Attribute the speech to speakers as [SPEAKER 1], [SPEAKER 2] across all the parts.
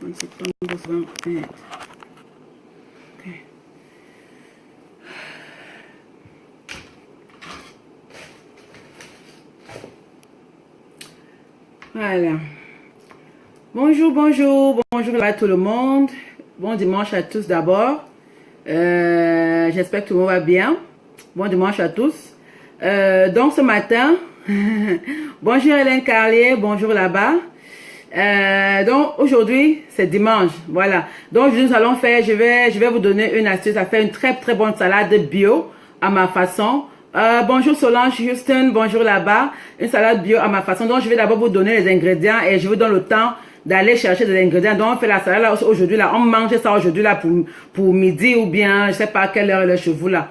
[SPEAKER 1] 30 septembre 2020. Ok. Voilà. Bonjour, bonjour, bonjour à tout le monde. Bon dimanche à tous d'abord. J'espère que tout le monde va bien. Bon dimanche à tous. Donc ce matin, bonjour Hélène Carlier, bonjour là-bas. Donc aujourd'hui c'est dimanche, voilà. Donc nous allons faire, je vais vous donner une astuce à faire une très bonne salade bio à ma façon. Bonjour Solange Houston, bonjour là-bas. Une salade bio à ma façon. Donc je vais d'abord vous donner les ingrédients et je vous donne le temps d'aller chercher des ingrédients. Donc on fait la salade là aujourd'hui là, on mange ça aujourd'hui là pour midi ou bien je sais pas à quelle heure le chez vous là.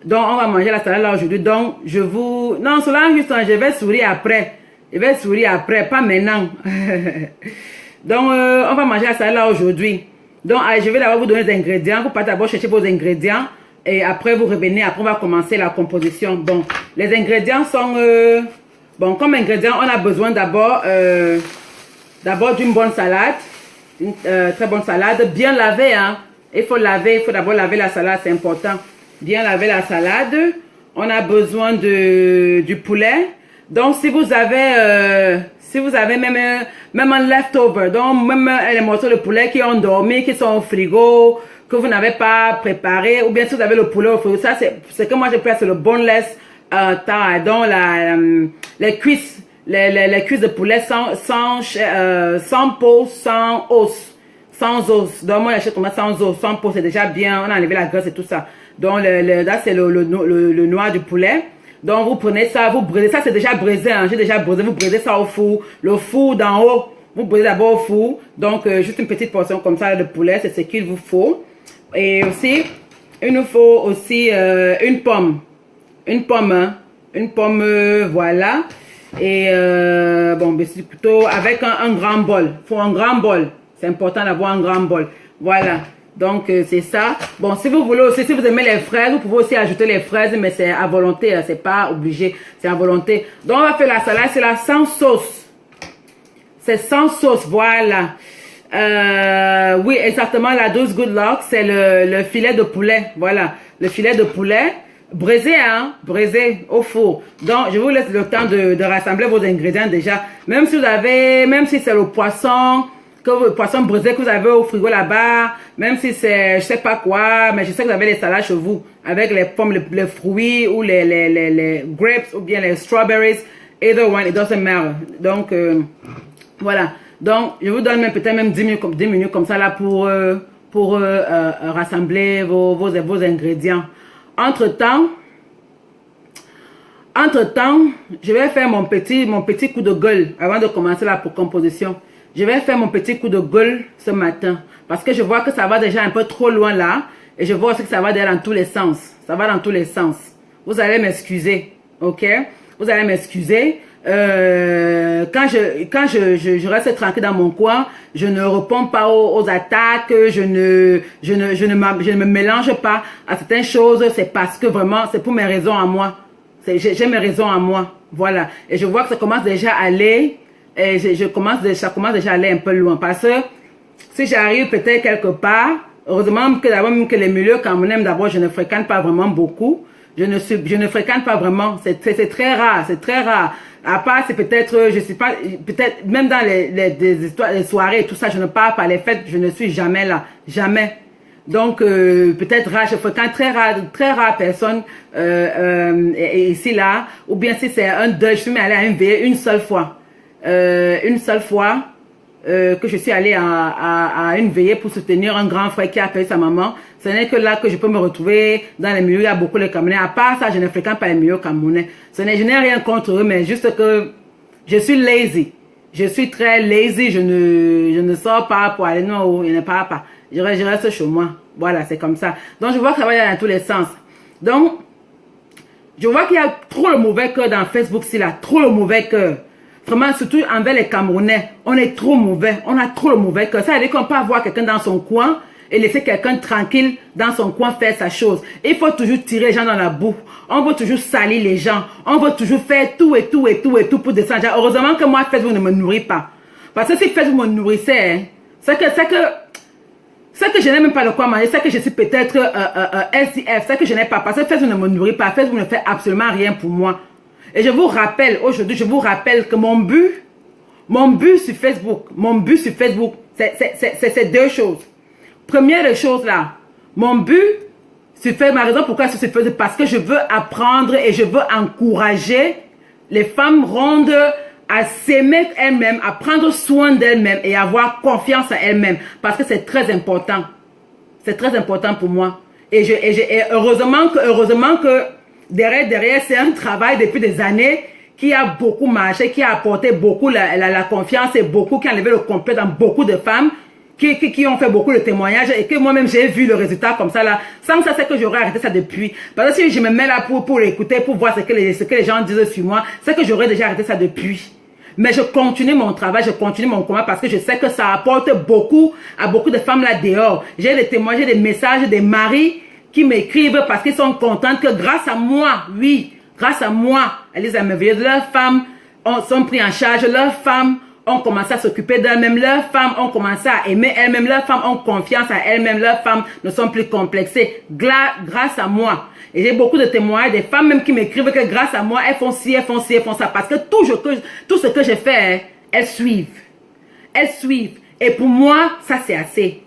[SPEAKER 1] Donc on va manger la salade là aujourd'hui. Donc je vous, non Solange Houston, je vais sourire après. Je vais sourire après, pas maintenant. Donc, on va manger la salade là aujourd'hui. Donc, je vais d'abord vous donner des ingrédients. Vous partez d'abord chercher vos ingrédients. Et après, vous revenez. Après, on va commencer la composition. Bon, les ingrédients sont... bon, comme ingrédients, on a besoin d'abord d'une bonne salade. Une très bonne salade. Bien lavée, hein. Il faut laver. Il faut d'abord laver la salade, c'est important. Bien laver la salade. On a besoin du poulet. Donc, si vous avez même un leftover, donc même les morceaux de poulet qui ont dormi, qui sont au frigo, que vous n'avez pas préparé, ou bien si vous avez le poulet au frigo, ça c'est que moi je préfère, c'est le boneless thigh, donc les cuisses de poulet sans peau, sans os. Donc moi j'achète comme ça sans os, sans peau, c'est déjà bien, on a enlevé la graisse et tout ça. Donc là c'est le noir du poulet. Donc, vous prenez ça, vous braisez. Ça, c'est déjà braisé. Hein. J'ai déjà braisé. Vous braisez ça au four. Le four d'en haut, vous braisez d'abord au four. Donc, juste une petite portion comme ça de poulet. C'est ce qu'il vous faut. Et aussi, il nous faut aussi une pomme. Une pomme, hein. Une pomme, voilà. Et, bon, c'est plutôt avec un grand bol. Il faut un grand bol. C'est important d'avoir un grand bol. Voilà. Donc, c'est ça. Bon, si vous voulez aussi, si vous aimez les fraises, vous pouvez aussi ajouter les fraises, mais c'est à volonté, hein, c'est pas obligé, c'est à volonté. Donc, on va faire la salade, c'est la sans sauce. C'est sans sauce, voilà. Oui, exactement, la 12 Good Luck, c'est le filet de poulet, voilà. Le filet de poulet, braisé, hein, braisé au four. Donc, je vous laisse le temps de rassembler vos ingrédients déjà. Même si c'est le poisson, le poisson braisé que vous avez au frigo là-bas, même si c'est je sais pas quoi, mais je sais que vous avez les salades chez vous avec les pommes, les fruits ou les grapes ou bien les strawberries, either one, it doesn't matter. Donc voilà. Donc je vous donne peut-être même 10 minutes comme ça là pour rassembler vos ingrédients. Entre-temps, je vais faire mon petit coup de gueule avant de commencer la composition. Je vais faire mon petit coup de gueule ce matin. Parce que je vois que ça va déjà un peu trop loin là. Et je vois aussi que ça va déjà dans tous les sens. Ça va dans tous les sens. Vous allez m'excuser. Ok? Vous allez m'excuser. Quand je reste tranquille dans mon coin, je ne réponds pas aux attaques. Je ne me mélange pas à certaines choses. C'est parce que vraiment, c'est pour mes raisons à moi. J'ai mes raisons à moi. Voilà. Et je vois que ça commence déjà à aller. Et ça commence déjà à aller un peu loin. Parce que si j'arrive peut-être quelque part, heureusement que d'abord même que les milieux camerounais, d'abord je ne fréquente pas vraiment beaucoup. Je ne fréquente pas vraiment. C'est très rare, c'est très rare. À part c'est peut-être, je sais pas, peut-être même dans les soirées et tout ça, je ne pars pas les fêtes, je ne suis jamais là, jamais. Donc peut-être rare, je fréquente très rare personne ici là, ou bien si c'est un deuil, je suis allée à une veillée une seule fois. Que je suis allée à une veillée pour soutenir un grand frère qui a perdu sa maman. Ce n'est que là que je peux me retrouver dans les milieux où il y a beaucoup de Camerounais. À part ça, je ne fréquente pas les milieux camerounais. Je n'ai rien contre eux, mais juste que je suis lazy. Je suis très lazy. Je ne sors pas pour aller non, je ne pars pas. Je reste chez moi. Voilà, c'est comme ça. Donc, je vois que ça va dans tous les sens. Donc, je vois qu'il y a trop le mauvais cœur dans Facebook, s'il a trop le mauvais cœur. Vraiment, surtout envers les Camerounais, on est trop mauvais, on a trop le mauvais cœur. Ça veut dire qu'on peut avoir quelqu'un dans son coin et laisser quelqu'un tranquille dans son coin faire sa chose. Il faut toujours tirer les gens dans la boue. On veut toujours salir les gens. On veut toujours faire tout pour descendre. Heureusement que moi, Facebook ne me nourrit pas. Parce que si Facebook me nourrissait, hein, C'est que je n'ai même pas de quoi manger, c'est que je suis peut-être SDF, c'est que je n'ai pas, parce que Facebook ne me nourrit pas, Facebook ne fait absolument rien pour moi. Et je vous rappelle, aujourd'hui, je vous rappelle que mon but sur Facebook, c'est deux choses. Première chose là, mon but sur Facebook, ma raison pourquoi c'est sur Facebook, parce que je veux apprendre et je veux encourager les femmes rondes à s'aimer elles-mêmes, à prendre soin d'elles-mêmes et avoir confiance en elles-mêmes. Parce que c'est très important. C'est très important pour moi. Et heureusement que derrière, c'est un travail depuis des années qui a beaucoup marché, qui a apporté beaucoup la confiance et beaucoup, qui a enlevé le complexe dans beaucoup de femmes qui ont fait beaucoup de témoignages et que moi-même j'ai vu le résultat comme ça là. Sans ça, c'est que j'aurais arrêté ça depuis. Parce que si je me mets là pour écouter, pour voir ce que les gens disent sur moi, c'est que j'aurais déjà arrêté ça depuis. Mais je continue mon travail, je continue mon combat parce que je sais que ça apporte beaucoup à beaucoup de femmes là dehors. J'ai des témoignages, des messages des maris qui m'écrivent parce qu'ils sont contents que grâce à moi, oui, grâce à moi, elles ont merveilleuses. Leurs femmes sont prises en charge, leurs femmes ont commencé à s'occuper d'elles-mêmes, leurs femmes ont commencé à aimer elles-mêmes, leurs femmes ont confiance à elles-mêmes, leurs femmes ne sont plus complexées grâce à moi. Et j'ai beaucoup de témoignages, des femmes même qui m'écrivent que grâce à moi, elles font ci, elles font ci, elles font ça. Parce que tout ce que je fais, elles suivent. Elles suivent. Et pour moi, ça c'est assez.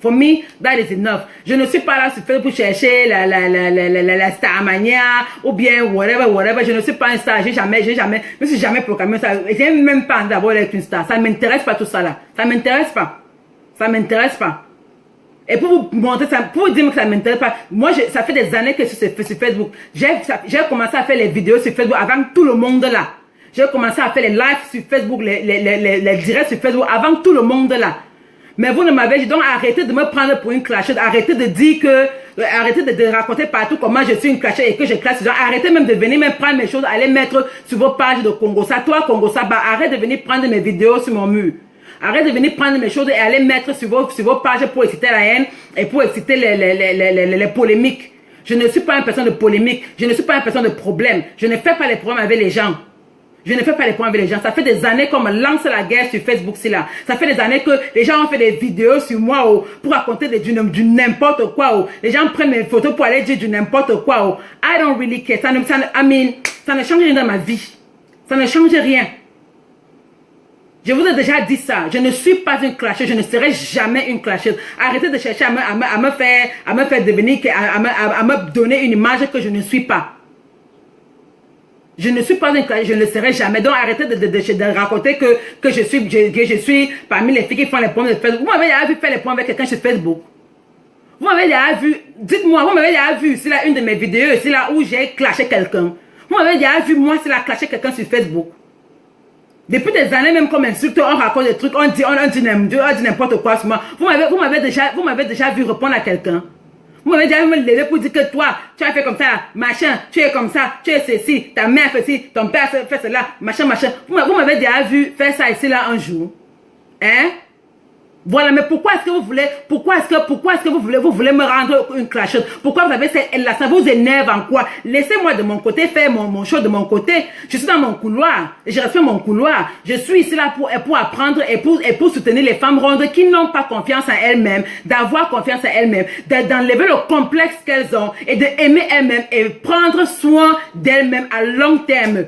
[SPEAKER 1] For me, that is enough. Je ne suis pas là sur Facebook pour chercher la starmania ou bien whatever. Je ne suis pas un star. Je me suis jamais programmé ça. J'ai même pas envie d'avoir être une star. Ça ne m'intéresse pas tout ça là. Ça ne m'intéresse pas. Ça ne m'intéresse pas. Et pour vous montrer ça, pour vous dire que ça ne m'intéresse pas, moi, ça fait des années que je suis sur Facebook. J'ai commencé à faire les vidéos sur Facebook avant tout le monde là. J'ai commencé à faire les lives sur Facebook, les directs sur Facebook avant tout le monde là. Mais vous ne m'avez donc arrêtez de me prendre pour une clasheuse, arrêtez de dire que, arrêtez de raconter partout comment je suis une clasheuse et que je classe. Arrêtez même de venir me prendre mes choses, aller mettre sur vos pages de Congosa. Toi, Congosa, bah, arrête de venir prendre mes vidéos sur mon mur. Arrête de venir prendre mes choses et aller mettre sur vos pages pour exciter la haine et pour exciter les polémiques. Je ne suis pas une personne de polémique. Je ne suis pas une personne de problème. Je ne fais pas les problèmes avec les gens. Je ne fais pas les problèmes avec les gens. Ça fait des années qu'on me lance la guerre sur Facebook, c'est là. Ça fait des années que les gens ont fait des vidéos sur moi pour raconter du n'importe quoi. Les gens prennent mes photos pour aller dire du n'importe quoi. I don't really care. Ça ne change rien dans ma vie. Ça ne change rien. Je vous ai déjà dit ça. Je ne suis pas une clasheuse. Je ne serai jamais une clasheuse. Arrêtez de chercher à me faire devenir, à me donner une image que je ne suis pas. Je ne suis pas une clasheuse. Je ne le serai jamais. Donc arrêtez de raconter que je suis parmi les filles qui font les points de Facebook. Vous m'avez déjà vu faire les points avec quelqu'un sur Facebook? Vous m'avez déjà vu, dites-moi, vous m'avez déjà vu, c'est là une de mes vidéos, c'est là où j'ai clashé quelqu'un. Vous m'avez déjà vu, moi, c'est là clashé quelqu'un sur Facebook. Depuis des années, même comme insulte, on raconte des trucs, on dit n'importe quoi sur moi. Vous m'avez déjà vu répondre à quelqu'un. Vous m'avez déjà vu me lever pour dire que toi, tu as fait comme ça, machin, tu es comme ça, tu es ceci, ta mère fait ci, ton père fait cela, machin. Vous m'avez déjà vu faire ça ici là un jour. Hein? Voilà, mais pourquoi est-ce que vous voulez me rendre une clasheuse? Pourquoi vous avez cette haine-là? Ça vous énerve en quoi? Laissez-moi de mon côté faire mon show de mon côté. Je suis dans mon couloir. Je respecte mon couloir. Je suis ici là pour apprendre et pour soutenir les femmes rondes qui n'ont pas confiance en elles-mêmes, d'avoir confiance en elles-mêmes, d'enlever le complexe qu'elles ont et d'aimer elles-mêmes et prendre soin d'elles-mêmes à long terme.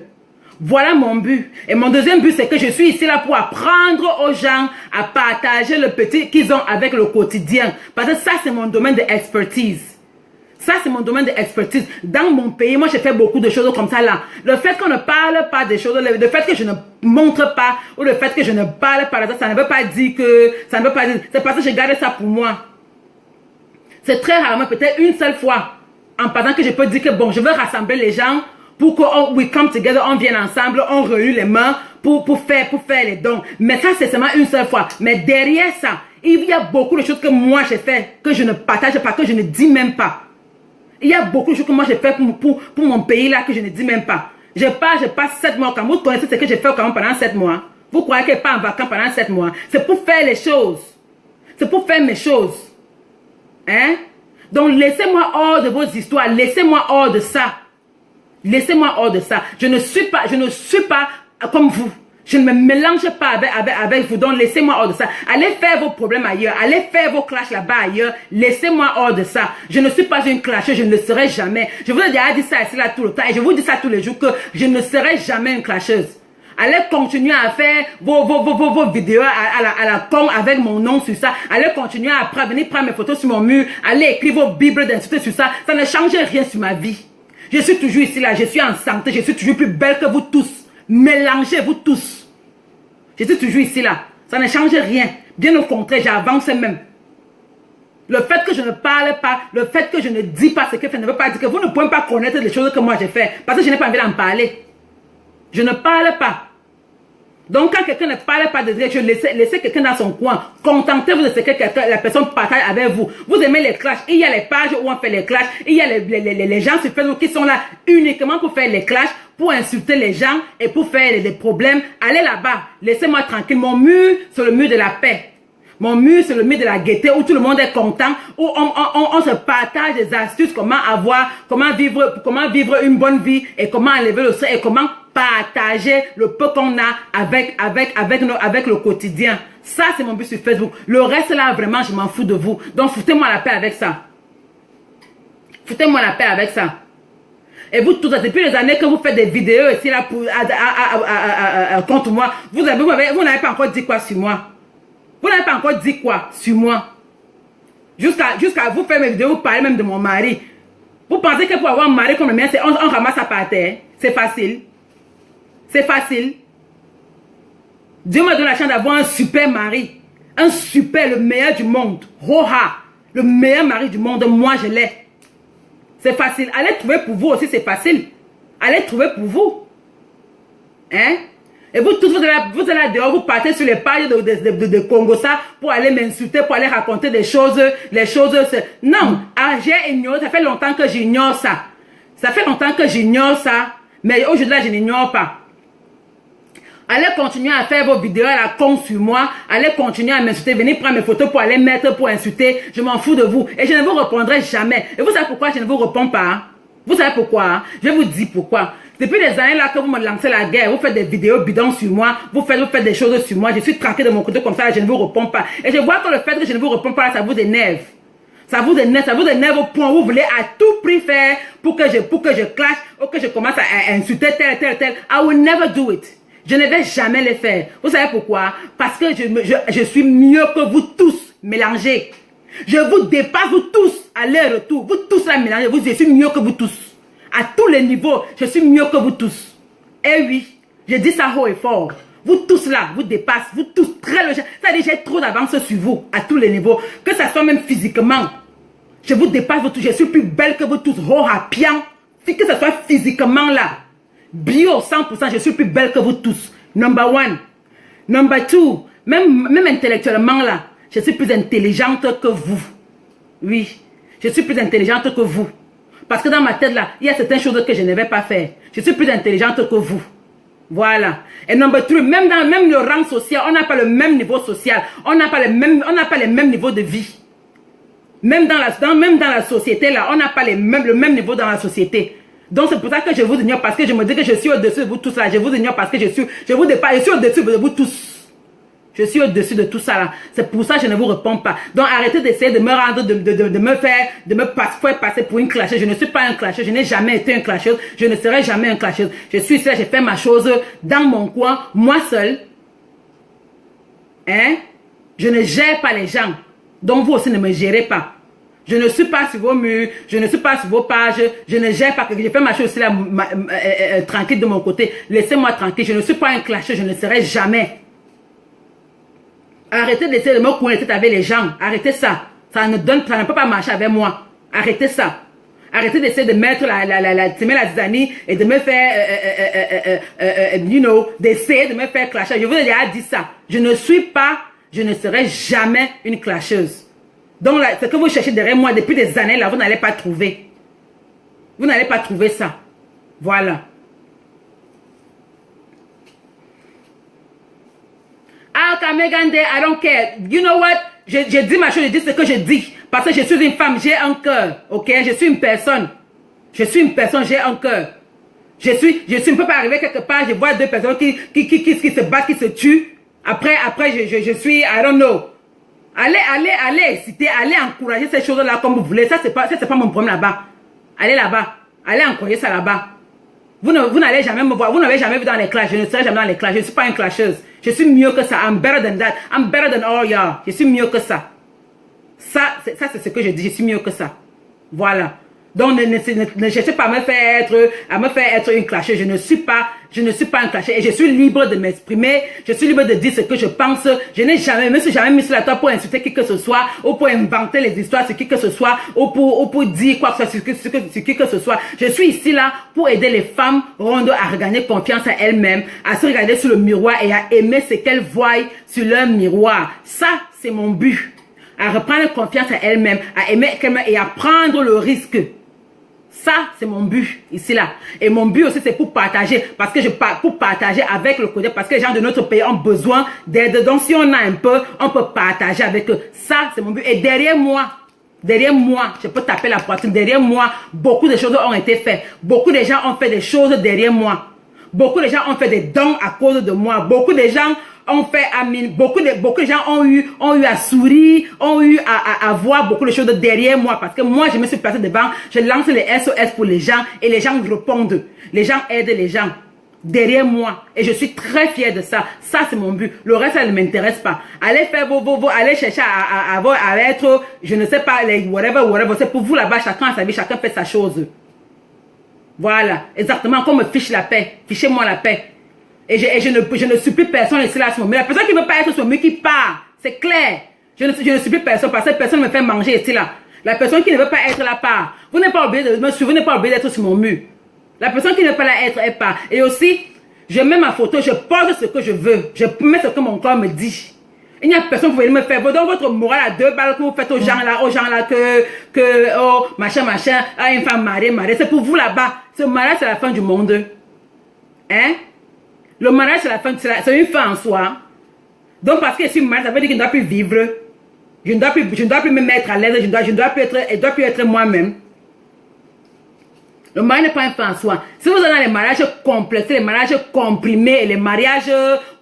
[SPEAKER 1] Voilà mon but. Et mon deuxième but, c'est que je suis ici là pour apprendre aux gens à partager le petit qu'ils ont avec le quotidien. Parce que ça, c'est mon domaine d'expertise. Ça, c'est mon domaine d'expertise. Dans mon pays, moi, j'ai fait beaucoup de choses comme ça là. Le fait qu'on ne parle pas des choses, le fait que je ne montre pas, ou le fait que je ne parle pas de ça, ça ne veut pas dire que, c'est parce que je garde ça pour moi. C'est très rarement, peut-être une seule fois, en passant que je peux dire que bon, je veux rassembler les gens pour qu'on we come together, on vienne ensemble, on réunit les mains pour faire les dons. Mais ça, c'est seulement une seule fois. Mais derrière ça, il y a beaucoup de choses que moi j'ai fait, que je ne partage pas, que je ne dis même pas. Il y a beaucoup de choses que moi j'ai fait pour mon pays là, que je ne dis même pas. Je passe 7 mois au Cameroun. Vous connaissez ce que j'ai fait au Cameroun pendant 7 mois? Vous croyez que je pas en vacances pendant 7 mois? C'est pour faire les choses. C'est pour faire mes choses. Hein? Donc laissez-moi hors de vos histoires. Laissez-moi hors de ça. Laissez-moi hors de ça. Je ne suis pas comme vous. Je ne me mélange pas avec vous, donc laissez-moi hors de ça. Allez faire vos problèmes ailleurs, allez faire vos clashs là-bas ailleurs, laissez-moi hors de ça. Je ne suis pas une clasheuse, je ne le serai jamais. Je vous ai déjà dit ça ici là tout le temps et je vous dis ça tous les jours que je ne serai jamais une clasheuse. Allez continuer à faire vos vidéos à la con avec mon nom sur ça. Allez continuer à venir prendre mes photos sur mon mur, allez écrire vos bibles d'insulter sur ça. Ça ne change rien sur ma vie. Je suis toujours ici là, je suis en santé, je suis toujours plus belle que vous tous. Mélangez-vous tous. Je suis toujours ici là. Ça ne change rien. Bien au contraire, j'avance même. Le fait que je ne parle pas, le fait que je ne dis pas ce que je fais ne veut pas dire que vous ne pouvez pas connaître les choses que moi j'ai fait. Parce que je n'ai pas envie d'en parler. Je ne parle pas. Donc quand quelqu'un ne parle pas de Dieu, je laissez quelqu'un dans son coin. Contentez-vous de ce que la personne partage avec vous. Vous aimez les clashs. Il y a les pages où on fait les clashs. Il y a les gens sur Facebook qui sont là uniquement pour faire les clashs, pour insulter les gens et pour faire des problèmes. Allez là-bas. Laissez-moi tranquille. Mon mur, c'est le mur de la paix. Mon mur, c'est le mur de la gaieté où tout le monde est content, où on se partage des astuces, comment vivre une bonne vie et comment enlever le stress et comment partager le peu qu'on a avec le quotidien. Ça, c'est mon but sur Facebook. Le reste là, vraiment, je m'en fous de vous. Donc, foutez-moi la paix avec ça. Foutez-moi la paix avec ça. Et vous tous, depuis les années que vous faites des vidéos ici là contre moi, vous n'avez pas encore dit quoi sur moi. Vous n'avez pas encore dit quoi sur moi. Jusqu'à vous faire mes vidéos, vous parlez même de mon mari. Vous pensez que pour avoir un mari comme le mien, on ramasse ça par terre. C'est facile. C'est facile. Dieu me donne la chance d'avoir un super mari. Un super, le meilleur du monde. Roha. Le meilleur mari du monde, moi je l'ai. C'est facile. Allez trouver pour vous aussi, c'est facile. Allez trouver pour vous. Hein? Et vous tous, vous allez là dehors, vous partez sur les pages de Congo ça pour aller m'insulter, pour aller raconter des choses, les choses. Non, j'ai ignoré, ça fait longtemps que j'ignore ça. Ça fait longtemps que j'ignore ça, mais aujourd'hui là, je n'ignore pas. Allez continuer à faire vos vidéos à la con sur moi. Allez continuer à m'insulter. Venez prendre mes photos pour aller mettre, pour insulter. Je m'en fous de vous. Et je ne vous répondrai jamais. Et vous savez pourquoi je ne vous réponds pas? Vous savez pourquoi? Je vais vous dire pourquoi. Depuis des années là que vous me lancez la guerre, vous faites des vidéos bidons sur moi, vous faites des choses sur moi, je suis tranquille de mon côté comme ça, je ne vous réponds pas. Et je vois que le fait que je ne vous réponds pas, ça vous énerve. Ça vous énerve au point où vous voulez à tout prix faire pour que je clash ou que je commence à insulter tel. I will never do it. Je ne vais jamais le faire. Vous savez pourquoi? Parce que je suis mieux que vous tous mélangés. Je vous dépasse vous tous à l'air-retour. Vous tous là mélangés, je suis mieux que vous tous. À tous les niveaux, je suis mieux que vous tous. Eh oui, je dis ça haut et fort. Vous tous là, vous dépassez, vous tous très légers. Ça dit, j'ai trop d'avance sur vous, à tous les niveaux. Que ça soit même physiquement. Je vous dépasse vous tous, je suis plus belle que vous tous. Oh, à pian. Que ça soit physiquement là. Bio, 100%, je suis plus belle que vous tous. Number one. Number two, même intellectuellement là, je suis plus intelligente que vous. Oui, je suis plus intelligente que vous. Parce que dans ma tête là, il y a certaines choses que je ne vais pas faire. Je suis plus intelligente que vous. Voilà. Et number three, même le rang social, on n'a pas le même niveau social. On n'a pas les mêmes niveaux de vie. Même dans la société là, on n'a pas le même niveau dans la société. Donc c'est pour ça que je vous ignore, parce que je me dis que je suis au-dessus de vous tous là. Je vous ignore parce que je vous dépasse, je suis au-dessus de vous tous. Je suis au-dessus de tout ça là. C'est pour ça que je ne vous réponds pas. Donc arrêtez d'essayer de me rendre, de me faire passer pour une clasheuse. Je ne suis pas un clasheuse. Je n'ai jamais été un clasheuse. Je ne serai jamais un clasheuse. Je suis ici, j'ai fait ma chose dans mon coin, moi seul. Hein? Je ne gère pas les gens. Donc vous aussi ne me gérez pas. Je ne suis pas sur vos murs, je ne suis pas sur vos pages, je ne gère pas, je fais ma chose ici là, tranquille de mon côté. Laissez-moi tranquille. Je ne suis pas un clasheuse. Je ne serai jamais. Arrêtez d'essayer de me connecter avec les gens. Arrêtez ça. Ça ne peut pas marcher avec moi. Arrêtez ça. Arrêtez d'essayer de mettre la zizanie et de me faire, d'essayer de me faire clasher. Je vous ai déjà dit ça. Je ne serai jamais une clasheuse. Donc, ce que vous cherchez derrière moi depuis des années, là, vous n'allez pas trouver. Vous n'allez pas trouver ça. Voilà. Megan Day, I don't care. You know what? Je dis ma chose, je dis ce que je dis. Parce que je suis une femme, j'ai un cœur. Ok? Je suis une personne. Je suis une personne, j'ai un cœur. ne peux pas arriver quelque part, je vois deux personnes qui se battent, qui se tuent. Après, je suis, I don't know. Allez exciter, allez encourager ces choses-là comme vous voulez. Ça, c'est pas mon problème là-bas. Allez là-bas. Allez encourager ça là-bas. Vous n'allez jamais me voir. Vous n'avez jamais vu dans les clashs. Je ne serai jamais dans les clashs. Je ne suis pas une clasheuse. Je suis mieux que ça. I'm better than that. I'm better than all y'all. Je suis mieux que ça. Ça, c'est ce que je dis. Je suis mieux que ça. Voilà. Donc, ne cherchez pas à me faire être une clasheuse. Je ne suis pas un clasheuse. Et je suis libre de m'exprimer. Je suis libre de dire ce que je pense. Je n'ai jamais, me suis jamais mis sur la table pour insulter qui que ce soit, ou pour inventer les histoires sur qui que ce soit, ou pour dire quoi que ce soit sur qui que ce soit. Je suis ici là pour aider les femmes rondes à regagner confiance à elles-mêmes, à se regarder sur le miroir et à aimer ce qu'elles voient sur leur miroir. Ça, c'est mon but. À reprendre confiance à elles-mêmes, à aimer qu'elles-mêmes et à prendre le risque. Ça, c'est mon but ici là. Et mon but aussi, c'est pour partager. Parce que pour partager avec le côté. Parce que les gens de notre pays ont besoin d'aide. Donc, si on a un peu, on peut partager avec eux. Ça, c'est mon but. Et derrière moi, je peux taper la poitrine. Derrière moi, beaucoup de choses ont été faites. Beaucoup de gens ont fait des choses derrière moi. Beaucoup de gens ont fait des dons à cause de moi. Beaucoup de gens ont fait beaucoup de gens ont eu à sourire, ont eu à voir beaucoup de choses derrière moi parce que moi je me suis placé devant, je lance les SOS pour les gens et les gens répondent, les gens aident les gens derrière moi et je suis très fier de ça. Ça c'est mon but. Le reste ça ne m'intéresse pas. Allez faire allez chercher à être, je ne sais pas, les whatever, c'est pour vous là-bas, chacun a sa vie, chacun fait sa chose. Voilà, exactement, comme me fiche la paix, fichez-moi la paix. Et je ne supplie personne ici là à ce moment. La personne qui ne veut pas être sur moi qui part. C'est clair. Je ne supplie personne parce que personne me fait manger ici là. La personne qui ne veut pas être là part. Vous n'êtes pas obligé de me suivre, vous n'êtes pas obligé d'être sur mon mur. La personne qui ne veut pas là être, elle part. Et aussi, je mets ma photo, je pose ce que je veux. Je mets ce que mon corps me dit. Il n'y a personne qui peut me faire. Dans votre morale à 2 balles que vous faites aux gens là oh, machin, ah, une femme mariée. C'est pour vous là-bas. Ce mariage, c'est la fin du monde. Hein? Le mariage, c'est la fin, c'est une fin en soi. Donc, parce que je suis mariée, ça veut dire que je ne dois plus vivre. Je ne dois plus me mettre à l'aise, je ne dois plus être moi-même. Le mariage n'est pas une fin en soi. Si vous avez les mariages complexés, les mariages comprimés, les mariages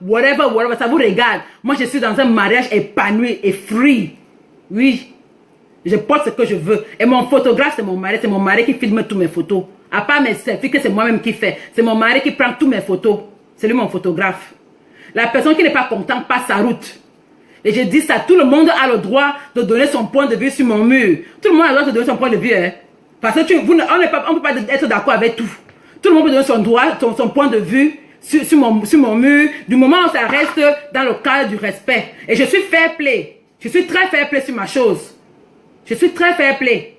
[SPEAKER 1] whatever, ça vous regarde. Moi, je suis dans un mariage épanoui et free. Oui. Je porte ce que je veux. Et mon photographe, c'est mon mari qui filme toutes mes photos. À part mes selfies que c'est moi-même qui fais. C'est mon mari qui prend toutes mes photos. C'est lui mon photographe. La personne qui n'est pas contente passe sa route. Et je dis ça, tout le monde a le droit de donner son point de vue sur mon mur. Tout le monde a le droit de donner son point de vue. Hein. Parce que on ne peut pas être d'accord avec tout. Tout le monde peut donner son droit, son point de vue sur mon mur. Du moment où ça reste dans le cadre du respect. Et je suis fair play. Je suis très fair play sur ma chose. Je suis très fair play.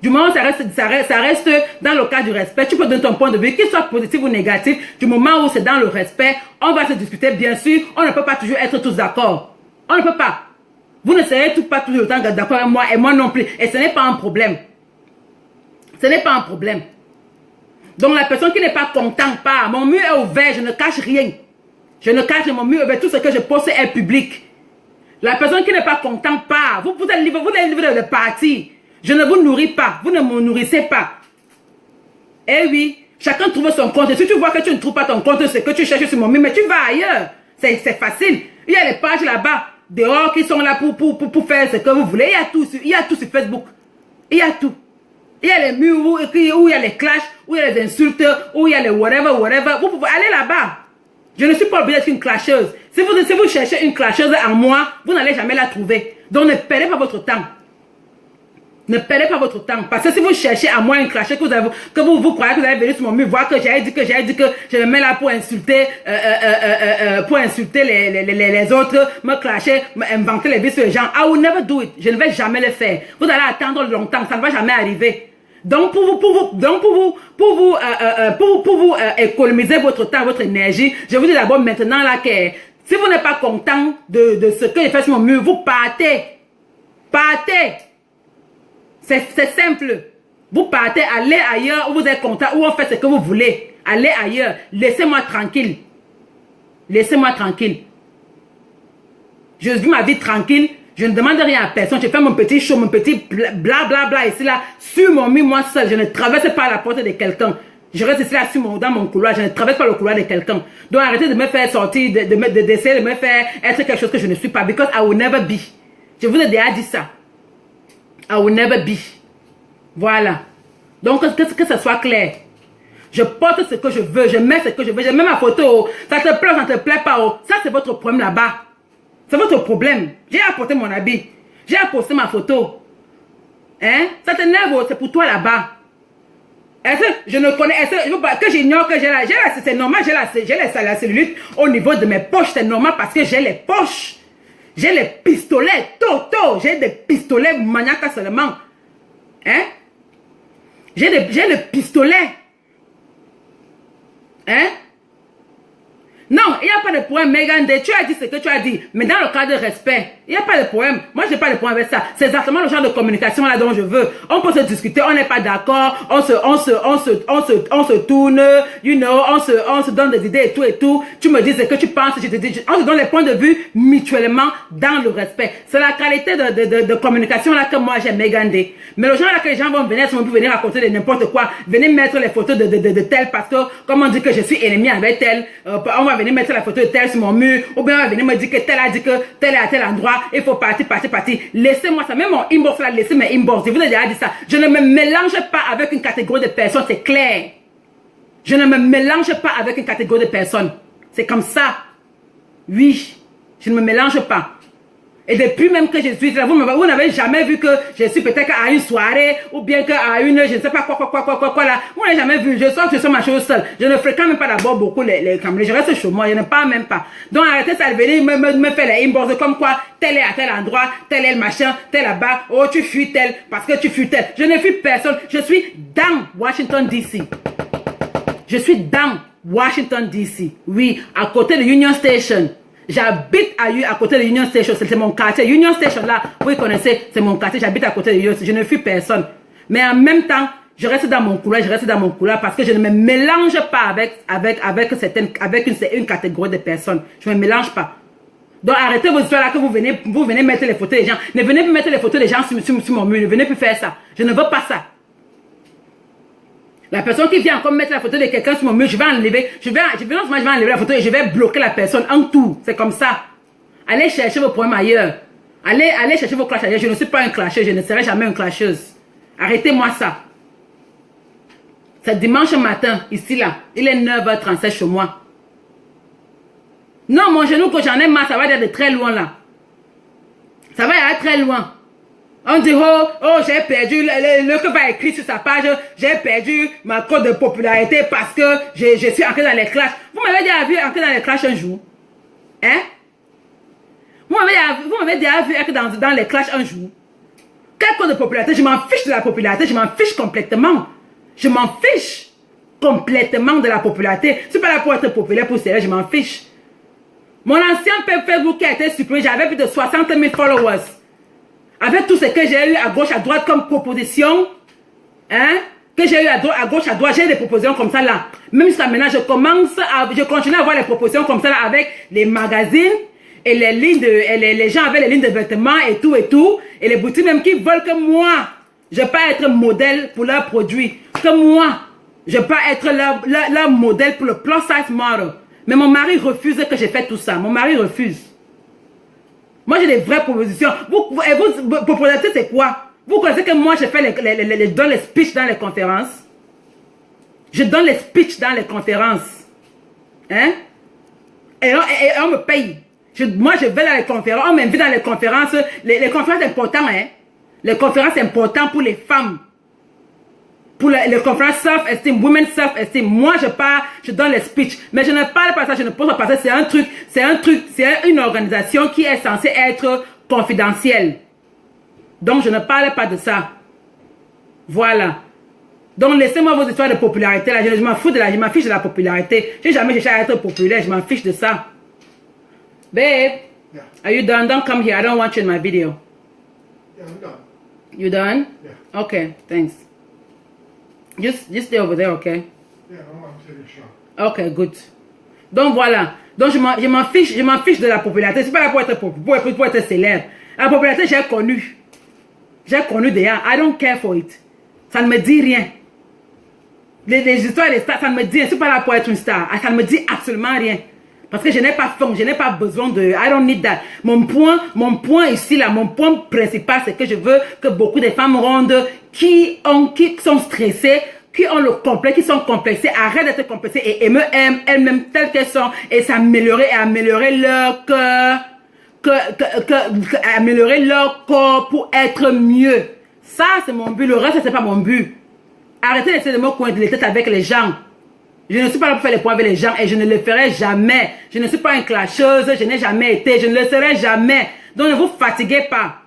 [SPEAKER 1] Du moment où ça reste dans le cadre du respect, tu peux donner ton point de vue, qu'il soit positif ou négatif. Du moment où c'est dans le respect, on va se discuter, bien sûr. On ne peut pas toujours être tous d'accord. On ne peut pas. Vous ne serez pas toujours autant d'accord avec moi et moi non plus. Et ce n'est pas un problème. Ce n'est pas un problème. Donc la personne qui n'est pas contente, pas. Mon mur est ouvert, je ne cache rien. Je ne cache mon mur ouvert, tout ce que je poste est public. La personne qui n'est pas contente, pas. Vous êtes libre de partir. Je ne vous nourris pas. Vous ne me nourrissez pas. Eh oui, chacun trouve son compte. Et si tu vois que tu ne trouves pas ton compte, c'est que tu cherches sur mon mur, mais tu vas ailleurs. C'est facile. Il y a les pages là-bas, dehors, qui sont là pour faire ce que vous voulez. Il y a tout sur Facebook. Il y a tout. Il y a les murs où il y a les clashs, où il y a les insultes, où il y a les whatever. Vous pouvez aller là-bas. Je ne suis pas obligée d'être une clasheuse. Si vous cherchez une clasheuse en moi, vous n'allez jamais la trouver. Donc ne perdez pas votre temps. Ne perdez pas votre temps. Parce que si vous cherchez à moi une clasheuse, que vous croyez que vous allez venir sur mon mur, voir que j'ai dit que je me mets là pour insulter, les autres, me clasher, inventer les vies sur les gens. I will never do it. Je ne vais jamais le faire. Vous allez attendre longtemps. Ça ne va jamais arriver. Donc pour vous économiser votre temps, votre énergie, je vous dis d'abord maintenant là que si vous n'êtes pas content de ce que je fais sur mon mur, vous partez. Partez. C'est simple. Vous partez, allez ailleurs où vous êtes content, où on fait ce que vous voulez. Allez ailleurs. Laissez-moi tranquille. Laissez-moi tranquille. Je vis ma vie tranquille. Je ne demande rien à personne. Je fais mon petit show, mon petit blablabla ici là, sur mon mur, moi seul. Je ne traverse pas la porte de quelqu'un. Je reste ici là dans mon couloir. Je ne traverse pas le couloir de quelqu'un. Donc arrêtez de me faire sortir, d'essayer de me faire être quelque chose que je ne suis pas. Because I will never be. Je vous ai déjà dit ça. I will never be. Voilà. Donc que ce soit clair. Je porte ce que je veux. Je mets ce que je veux. Je mets ma photo. Ça te plaît ou ça ne te plaît pas. Ça c'est votre problème là-bas. C'est votre problème. J'ai apporté mon habit. J'ai apporté ma photo. Hein? Ça t'énerve, c'est pour toi là-bas. Est-ce que je ne connais, que j'ignore que c'est normal, j'ai la cellulite au niveau de mes poches, c'est normal parce que j'ai les poches. J'ai les pistolets, j'ai des pistolets maniaques seulement. Hein? J'ai le pistolet. Hein? Non, il n'y a pas de problème, Megan Day. Tu as dit ce que tu as dit, mais dans le cadre de respect, il n'y a pas de problème. Moi, je n'ai pas de problème avec ça. C'est exactement le genre de communication là dont je veux. On peut se discuter, on n'est pas d'accord, on se tourne, you know, on se donne des idées et tout. Tu me dis ce que tu penses, je te dis, on se donne les points de vue mutuellement dans le respect. C'est la qualité de communication là que moi j'aime, Megan Day. Mais le genre là que les gens vont venir, si on peut venir raconter de n'importe quoi, venir mettre les photos de tel parce que, comme on dit que je suis ennemi avec tel, on va venir mettre la photo de tel sur mon mur, ou bien on va venir me dire que tel a dit que tel est à tel endroit, il faut partir. Laissez-moi ça, même mon inbox là, laissez mes inbox. Je vous ai déjà dit ça. Je ne me mélange pas avec une catégorie de personnes, c'est clair. Je ne me mélange pas avec une catégorie de personnes. C'est comme ça. Oui, je ne me mélange pas. Et depuis même que je suis là, vous n'avez jamais vu que je suis peut-être à une soirée ou bien qu'à une, je ne sais pas quoi là. Vous n'avez jamais vu. Je sors ma chose seule. Je ne fréquente même pas d'abord beaucoup les caméras. Je reste chez moi. Je ne parle même pas. Donc arrêtez ça de venir me faire les inbox comme quoi tel est à tel endroit, tel est le machin, tel là-bas. Oh, tu fuis tel parce que tu fuis tel. Je ne fuis personne. Je suis dans Washington DC. Je suis dans Washington DC. Oui, à côté de Union Station. J'habite à côté de Union Station, c'est mon quartier. Union Station là, vous connaissez, c'est mon quartier. J'habite à côté de Union Station. Je ne fuis personne. Mais en même temps, je reste dans mon couloir, parce que je ne me mélange pas avec une catégorie de personnes. Je ne me mélange pas. Donc arrêtez vos histoires là que vous venez mettre les photos des gens. Ne venez plus mettre les photos des gens sur mon mur. Ne venez plus faire ça. Je ne veux pas ça. La personne qui vient encore mettre la photo de quelqu'un sur mon mur, je vais enlever, je vais enlever la photo et je vais bloquer la personne en tout. C'est comme ça. Allez chercher vos problèmes ailleurs. Allez chercher vos clashs ailleurs. Je ne suis pas un clasheur, je ne serai jamais une clasheuse. Arrêtez-moi ça. C'est dimanche matin, ici là. Il est 9h37 chez moi. Non, mon genou, que j'en ai marre, ça va aller de très loin là. Ça va aller très loin. On dit, oh, j'ai perdu, le que va écrire sur sa page, j'ai perdu ma cote de popularité parce que je suis entré dans les clashs. Vous m'avez déjà vu entrer dans les clashs un jour? Hein? Vous m'avez déjà vu être dans les clashs un jour? Quelle cote de popularité? Je m'en fiche de la popularité, je m'en fiche complètement. Je m'en fiche complètement de la popularité. Je ne suis pas là pour être populaire, pour sérieux, je m'en fiche. Mon ancien page Facebook qui a été supprimé, j'avais plus de 60 000 followers. Avec tout ce que j'ai eu à gauche, à droite comme proposition, hein, que j'ai eu à gauche, à droite, j'ai des propositions comme ça là. Même jusqu'à maintenant, je continue à avoir les propositions comme ça là avec les magazines et les lignes les gens avec les lignes de vêtements et tout. Et les boutiques même qui veulent que moi, je ne peux pas être modèle pour leurs produits. Que moi, je ne peux pas être leur modèle pour le plus size model. Mais mon mari refuse que j'ai fait tout ça. Mon mari refuse. Moi, j'ai des vraies propositions. Vos propositions, c'est quoi? Vous connaissez que moi, je fais je donne les speeches dans les conférences. Je donne les speeches dans les conférences. Hein? Et on me paye. Moi, je vais dans les conférences. On m'invite dans les conférences. Les conférences importantes, hein? Les conférences importantes pour les femmes. Pour les conférences self-esteem, women self-esteem. Moi, je donne les speeches. Mais je ne parle pas ça, je ne pose pas ça. C'est une organisation qui est censée être confidentielle. Donc, je ne parle pas de ça. Voilà. Donc, laissez-moi vos histoires de popularité. Là, je m'en fous je m'en fiche de la popularité. Je n'ai jamais cherché à être populaire, je m'en fiche de ça. Babe, yeah. Are you done? Don't come here. I don't want you in my video.
[SPEAKER 2] Yeah, I'm done.
[SPEAKER 1] You done?
[SPEAKER 2] Yeah.
[SPEAKER 1] Okay, thanks. Just stay over there, okay?
[SPEAKER 2] Yeah, I'm taking a shot.
[SPEAKER 1] Okay, good. Donc voilà. Donc je m'en fiche de la popularité. C'est pas là pour être célèbre. La popularité, j'ai connu. J'ai connu déjà. I don't care for it. Ça ne me dit rien. Les histoires des stars, ça ne me dit, je ne suis pas là pour être une star. Ça ne me dit absolument rien. Parce que je n'ai pas faim, je n'ai pas besoin de... I don't need that. Mon point ici, là, mon point principal, c'est que je veux que beaucoup de femmes rondes qui sont stressées, qui ont le complexe, qui sont complexées, arrêtent d'être complexées et me aiment elles-mêmes telles qu'elles sont et s'améliorer et améliorer leur cœur, améliorer leur corps pour être mieux. Ça, c'est mon but. Le reste, c'est pas mon but. Arrêtez d'essayer de me coincer les têtes avec les gens. Je ne suis pas là pour faire les points avec les gens et je ne le ferai jamais. Je ne suis pas une clasheuse, je n'ai jamais été, je ne le serai jamais. Donc ne vous fatiguez pas.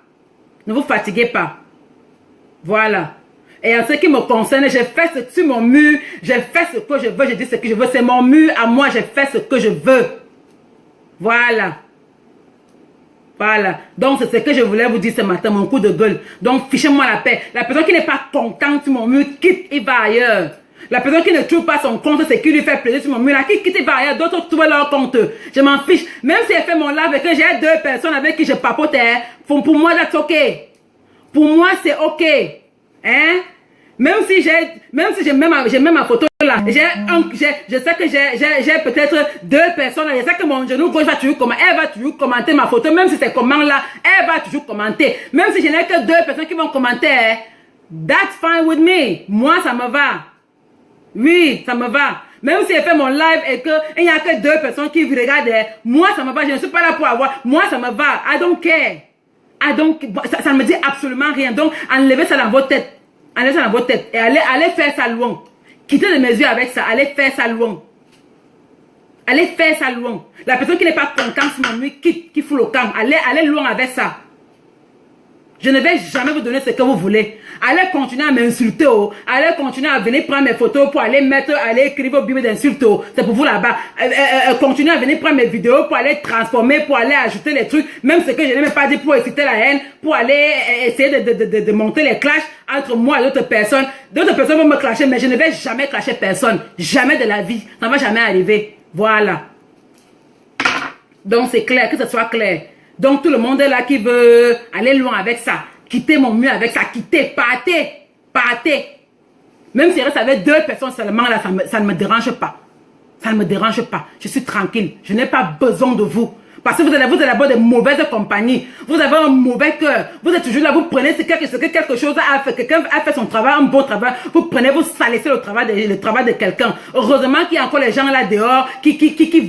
[SPEAKER 1] Ne vous fatiguez pas. Voilà. Et en ce qui me concerne, j'ai fait ce sur mon mur, j'ai fait ce que je veux, j'ai dit ce que je veux. C'est mon mur à moi, j'ai fait ce que je veux. Voilà. Voilà. Donc c'est ce que je voulais vous dire ce matin, mon coup de gueule. Donc fichez-moi la paix. La personne qui n'est pas contente sur mon mur, quitte et va ailleurs. La personne qui ne trouve pas son compte, c'est qui lui fait plaisir sur mon mur, là, qui quitte et va ailleurs, d'autres trouvent leur compte. Je m'en fiche. Même si elle fait mon live et que j'ai 2 personnes avec qui je papote, pour moi, that's ok. Pour moi, c'est ok. Hein? Même si j'ai même ma photo là, je sais que j'ai peut-être 2 personnes, je sais que mon genou gauche va toujours commenter, elle va toujours commenter ma photo, même si c'est comment là, elle va toujours commenter. Même si je n'ai que 2 personnes qui vont commenter, that's fine with me. Moi, ça me va. Oui, ça me va. Même si elle fait mon live et qu'il n'y a que 2 personnes qui vous regardent, moi, ça me va. Je ne suis pas là pour avoir. Moi, ça me va. I don't care. Ça ne me dit absolument rien. Donc, enlevez ça dans votre tête. Enlevez ça dans votre tête. Et allez faire ça loin. Quittez de mes yeux avec ça. Allez faire ça loin. Allez faire ça loin. La personne qui n'est pas contente sur mon nuit, qui fout le camp. Allez loin avec ça. Je ne vais jamais vous donner ce que vous voulez. Allez continuer à m'insulter. Allez continuer à venir prendre mes photos pour aller écrire vos bibles d'insultes. C'est pour vous là-bas. Continuez à venir prendre mes vidéos pour aller transformer, pour aller ajouter les trucs. Même ce que je n'ai même pas dit pour exciter la haine. Pour aller essayer de monter les clashs entre moi et d'autres personnes. D'autres personnes vont me clasher, mais je ne vais jamais clasher personne. Jamais de la vie. Ça ne va jamais arriver. Voilà. Donc c'est clair, que ce soit clair. Donc tout le monde est là qui veut aller loin avec ça. Quitter mon mur avec ça. Quitter, partez. Même si je reste avec 2 personnes seulement là, ça ne me dérange pas. Ça ne me dérange pas. Je suis tranquille. Je n'ai pas besoin de vous. Parce que vous allez avoir de mauvaises compagnies. Vous avez un mauvais cœur. Vous êtes toujours là, vous prenez ce que quelque chose a fait. Quelqu'un a fait son travail, un bon travail. Vous prenez, vous salissez le travail de quelqu'un. Heureusement qu'il y a encore les gens là dehors qui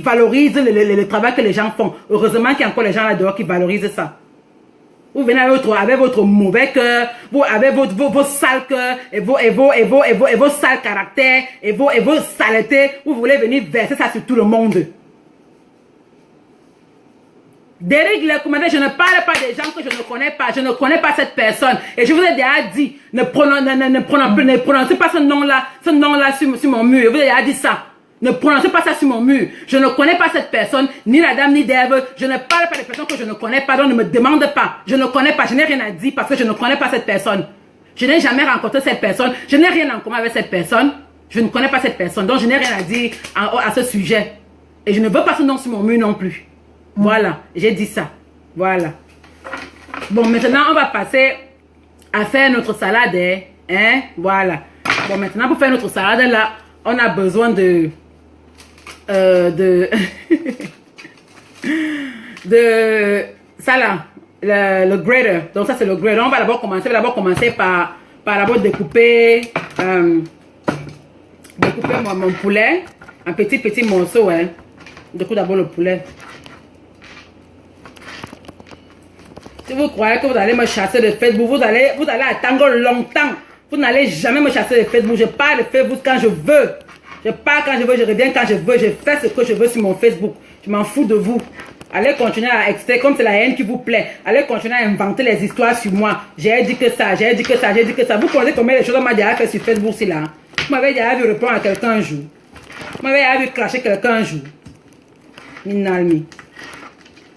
[SPEAKER 1] valorisent le travail que les gens font. Heureusement qu'il y a encore les gens là dehors qui valorisent ça. Vous venez avec votre mauvais cœur, vous avez vos sales cœurs et vos sales caractères et vos saletés. Vous voulez venir verser ça sur tout le monde. Derrick le commandant, je ne parle pas des gens que je ne connais pas. Je ne connais pas cette personne. Et je vous ai déjà dit, ne prononcez pas ce nom-là sur mon mur. Je vous ai déjà dit ça. Ne prononcez pas ça sur mon mur. Je ne connais pas cette personne, ni la dame, ni Dave. Je ne parle pas des personnes que je ne connais pas. Donc ne me demande pas. Je ne connais pas. Je n'ai rien à dire parce que je ne connais pas cette personne. Je n'ai jamais rencontré cette personne. Je n'ai rien en commun avec cette personne. Je ne connais pas cette personne. Donc je n'ai rien à dire à ce sujet. Et je ne veux pas ce nom sur mon mur non plus. Voilà, j'ai dit ça. Voilà. Bon, maintenant, on va passer à faire notre salade. Hein? Voilà. Bon, maintenant, pour faire notre salade, là, on a besoin de ça là, le grater. Donc, ça, c'est le grater. On va d'abord commencer par d'abord découper mon poulet en petits morceaux. Hein. Découpe d'abord le poulet. Si vous croyez que vous allez me chasser de Facebook, vous allez attendre longtemps. Vous n'allez jamais me chasser de Facebook. Je pars de Facebook quand je veux. Je pars quand je veux, je reviens quand je veux. Je fais ce que je veux sur mon Facebook. Je m'en fous de vous. Allez continuer à extraire comme c'est la haine qui vous plaît. Allez continuer à inventer les histoires sur moi. J'ai dit que ça, j'ai dit que ça, j'ai dit que ça. Vous connaissez combien de choses on m'a déjà fait sur Facebook, c'est là. Vous m'avez déjà vu répondre à quelqu'un un jour. Vous m'avez déjà vu clasher quelqu'un un jour. Minalmi.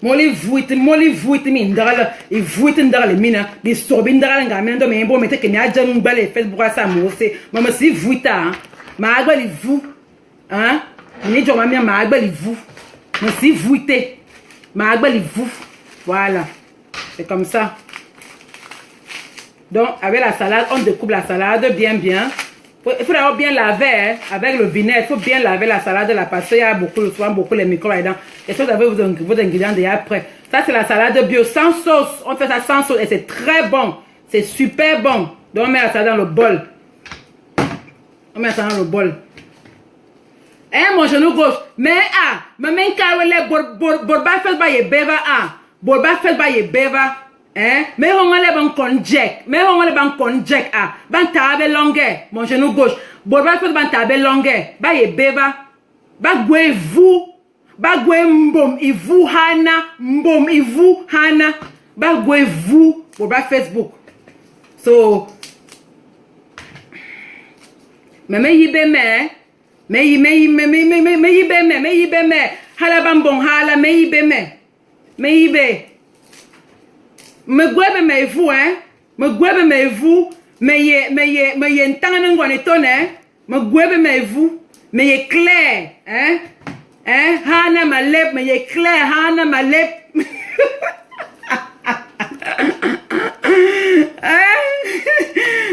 [SPEAKER 1] Moli vuit mi ndala e vuit ndala mina de sobi ndala ngamena ndo me mbo mete ke mi aja mbale Facebook asa mo se mama si vuita ma agbali vous hein ni jo mama ma agbali vous me si vuité ma agbali vous voilà c'est comme ça. Donc avec la salade on découpe la salade bien Il faut d'abord bien laver hein, avec le vinaigre. Il faut bien laver la salade là parce qu'il y a souvent beaucoup les microbes là-dedans. Et ça, vous avez vos ingrédients déjà prêts. Ça, c'est la salade bio sans sauce. On fait ça sans sauce et c'est très bon. C'est super bon. Donc, on met la salade dans le bol. On met la salade dans le bol. Hein, mon genou gauche. Mais, mais, borba fait ba ye beva, borba fait ba ye beva. Hein, mais on a les bons conjects. Mais on a les bons conjects, ban tabe longue, mon genou gauche. Borba fait ban tabe longue. Ba ye beva. Ba gwe vous. Ba gwe mbom, ivu hana. Mbom, ivu hana. Ba gwe vous. Borba Facebook. So, mais yibe me yibe me hala bambon hala me yibe me gwebe me vous hein me gwebe me vous me ye ntanga ngone tone me gwebe me vous me ye clair hein hana malep me ye clair hana malep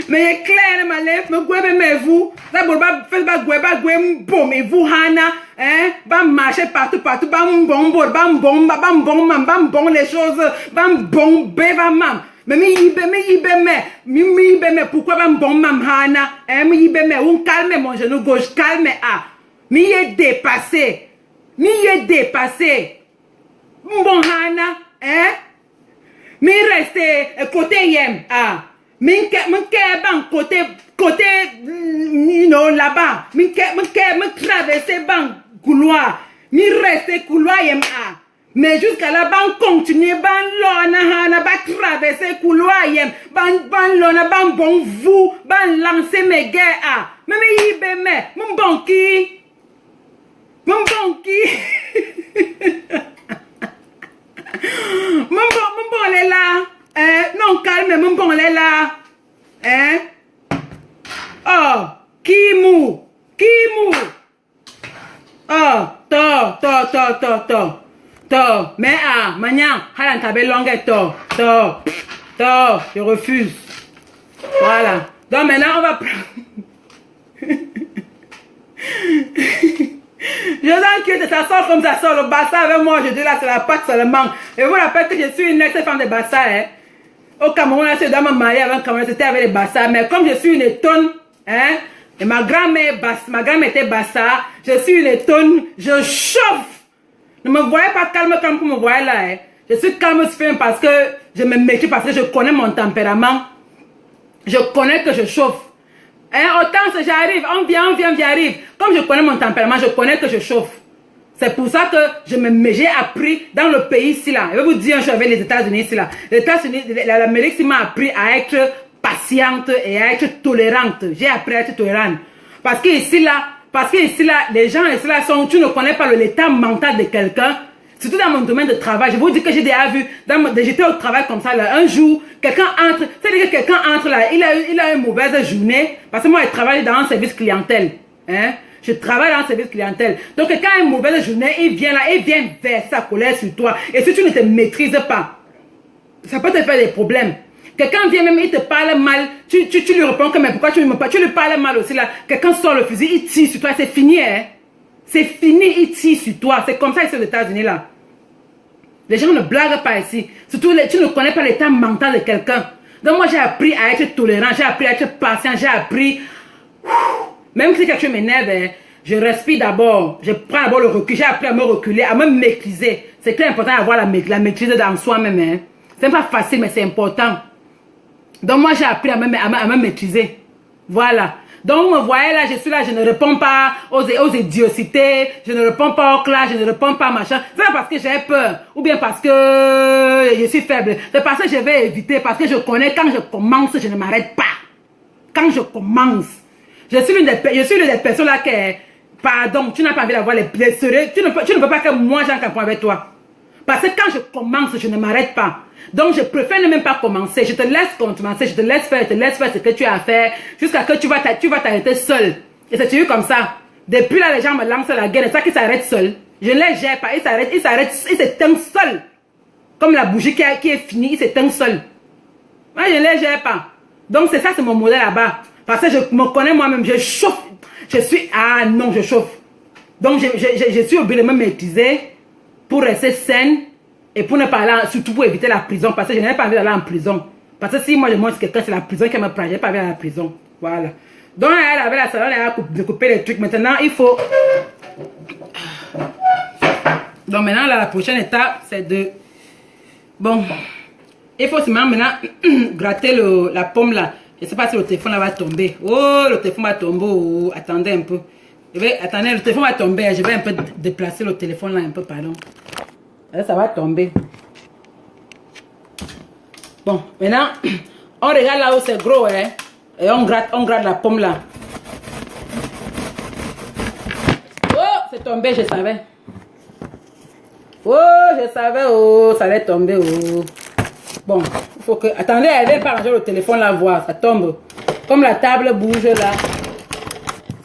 [SPEAKER 1] mais il est clair ma lèvre me gwebe me vous ça borba fait ba gwebe mbom et vous hana hein ba marcher partout ba mbom ba mbom les choses ba mbom beva mam mais mi yibe me pourquoi ba mbom mam hana hein mi yibe me on calme mon genou gauche calme mi est dépassé mbom hana hein mi reste côté yem min ban côté you know là-bas min traverser ban couloir mi rester couloir yem mais jusqu'à là ban continuer ban lona hana ba traverser couloir yem ban lona ban bon vous ban lancer mes gars mais yibe me mon bonki mon bon est là non calme mon bon est là hein oh kimu oh to mais maintenant halan tabe longue to je refuse voilà donc maintenant on va prendre je sens que ça sort comme ça sort le bassin avec moi. Je dis là, c'est la pâte seulement. Et vous rappelez que je suis une ex-femme de bassin. Hein? Au Cameroun, là, je dois me marier avant le Cameroun, c'était avec les bassins. Mais comme je suis une étonne, hein, et ma grand-mère était bassa, je suis une étonne, je chauffe. Ne me voyez pas calme comme vous me voyez là. Hein? Je suis calme parce que je me méfie, parce que je connais mon tempérament. Je connais que je chauffe. Hein, autant que j'arrive, on vient, j'arrive. Comme je connais mon tempérament, je connais que je chauffe. C'est pour ça que j'ai appris dans le pays ici là. Je vais vous dire, je suis avec les États-Unis ici là. Les États-Unis, l'Amérique ici m'a appris à être patiente et à être tolérante. J'ai appris à être tolérante. Parce que ici là, les gens ici là sont, tu ne connais pas l'état mental de quelqu'un. Surtout dans mon domaine de travail, je vous dis que j'ai déjà vu, j'étais au travail comme ça, là, un jour, quelqu'un entre, c'est-à-dire que quelqu'un entre là, il a une mauvaise journée, parce que moi je travaille dans un service clientèle, hein, je travaille dans un service clientèle, donc quelqu'un a une mauvaise journée, il vient verser sa colère sur toi, et si tu ne te maîtrises pas, ça peut te faire des problèmes. Quelqu'un vient même, il te parle mal, tu lui réponds que mais pourquoi tu ne me parles, tu lui parles mal aussi là, quelqu'un sort le fusil, il tire sur toi, c'est fini, hein. C'est fini, il tire sur toi. C'est comme ça ici aux États-Unis là. Les gens ne blaguent pas ici. Surtout, tu ne connais pas l'état mental de quelqu'un. Donc moi, j'ai appris à être tolérant, j'ai appris à être patient, j'ai appris... Même si quelque chose m'énerve, hein, je respire d'abord, je prends d'abord le recul, j'ai appris à me reculer, à me maîtriser. C'est très important d'avoir la maîtrise dans soi-même. Hein. C'est pas facile, mais c'est important. Donc moi, j'ai appris à me maîtriser. Voilà. Donc, vous me voyez là, je suis là, je ne réponds pas aux idiotités, je ne réponds pas aux clashs, je ne réponds pas machin. C'est pas parce que j'ai peur, ou bien parce que je suis faible. C'est parce que je vais éviter, parce que je connais quand je commence, je ne m'arrête pas. Quand je commence. Je suis l'une des personnes là qui est, pardon, tu n'as pas envie d'avoir les sérieux, tu ne peux pas que moi j'ai un point avec toi. Parce que quand je commence, je ne m'arrête pas. Donc, je préfère ne même pas commencer. Je te laisse commencer, je te laisse faire ce que tu as à faire, jusqu'à ce que tu vas t'arrêter seul. Et c'est toujours comme ça. Depuis là, les gens me lancent la guerre, et ça qui s'arrête seul. Je ne les gère pas, il s'éteint seul. Comme la bougie qui est finie, il s'éteint seul. Moi, je ne les gère pas. Donc, c'est ça, c'est mon modèle là-bas. Parce que je me connais moi-même, je chauffe. Je suis... Ah non, je chauffe. Donc, je suis obligée de me maîtriser pour rester saine et pour ne pas aller, surtout pour éviter la prison. Parce que je n'ai pas envie d'aller en prison. Parce que si moi je montre quelqu'un, c'est la prison qui me prend. Je n'ai pas envie d'aller à la prison. Voilà. Donc, elle avait la salon, elle a découpé les trucs. Maintenant, il faut... Donc, maintenant, là, la prochaine étape, c'est de... Bon. Il faut seulement maintenant gratter la pomme là. Je ne sais pas si le téléphone là va tomber. Oh, le téléphone va tomber. Oh, attendez un peu. Attendez, le téléphone va tomber. Je vais un peu déplacer le téléphone là un peu, pardon. Là, ça va tomber. Bon, maintenant, on regarde là où c'est gros, hein. Et on gratte la pomme là. Oh, c'est tombé, je savais. Oh, je savais, oh, ça allait tomber, oh. Bon, il faut que... Attendez, elle vient pas ranger le téléphone là, voir, ça tombe. Comme la table bouge là.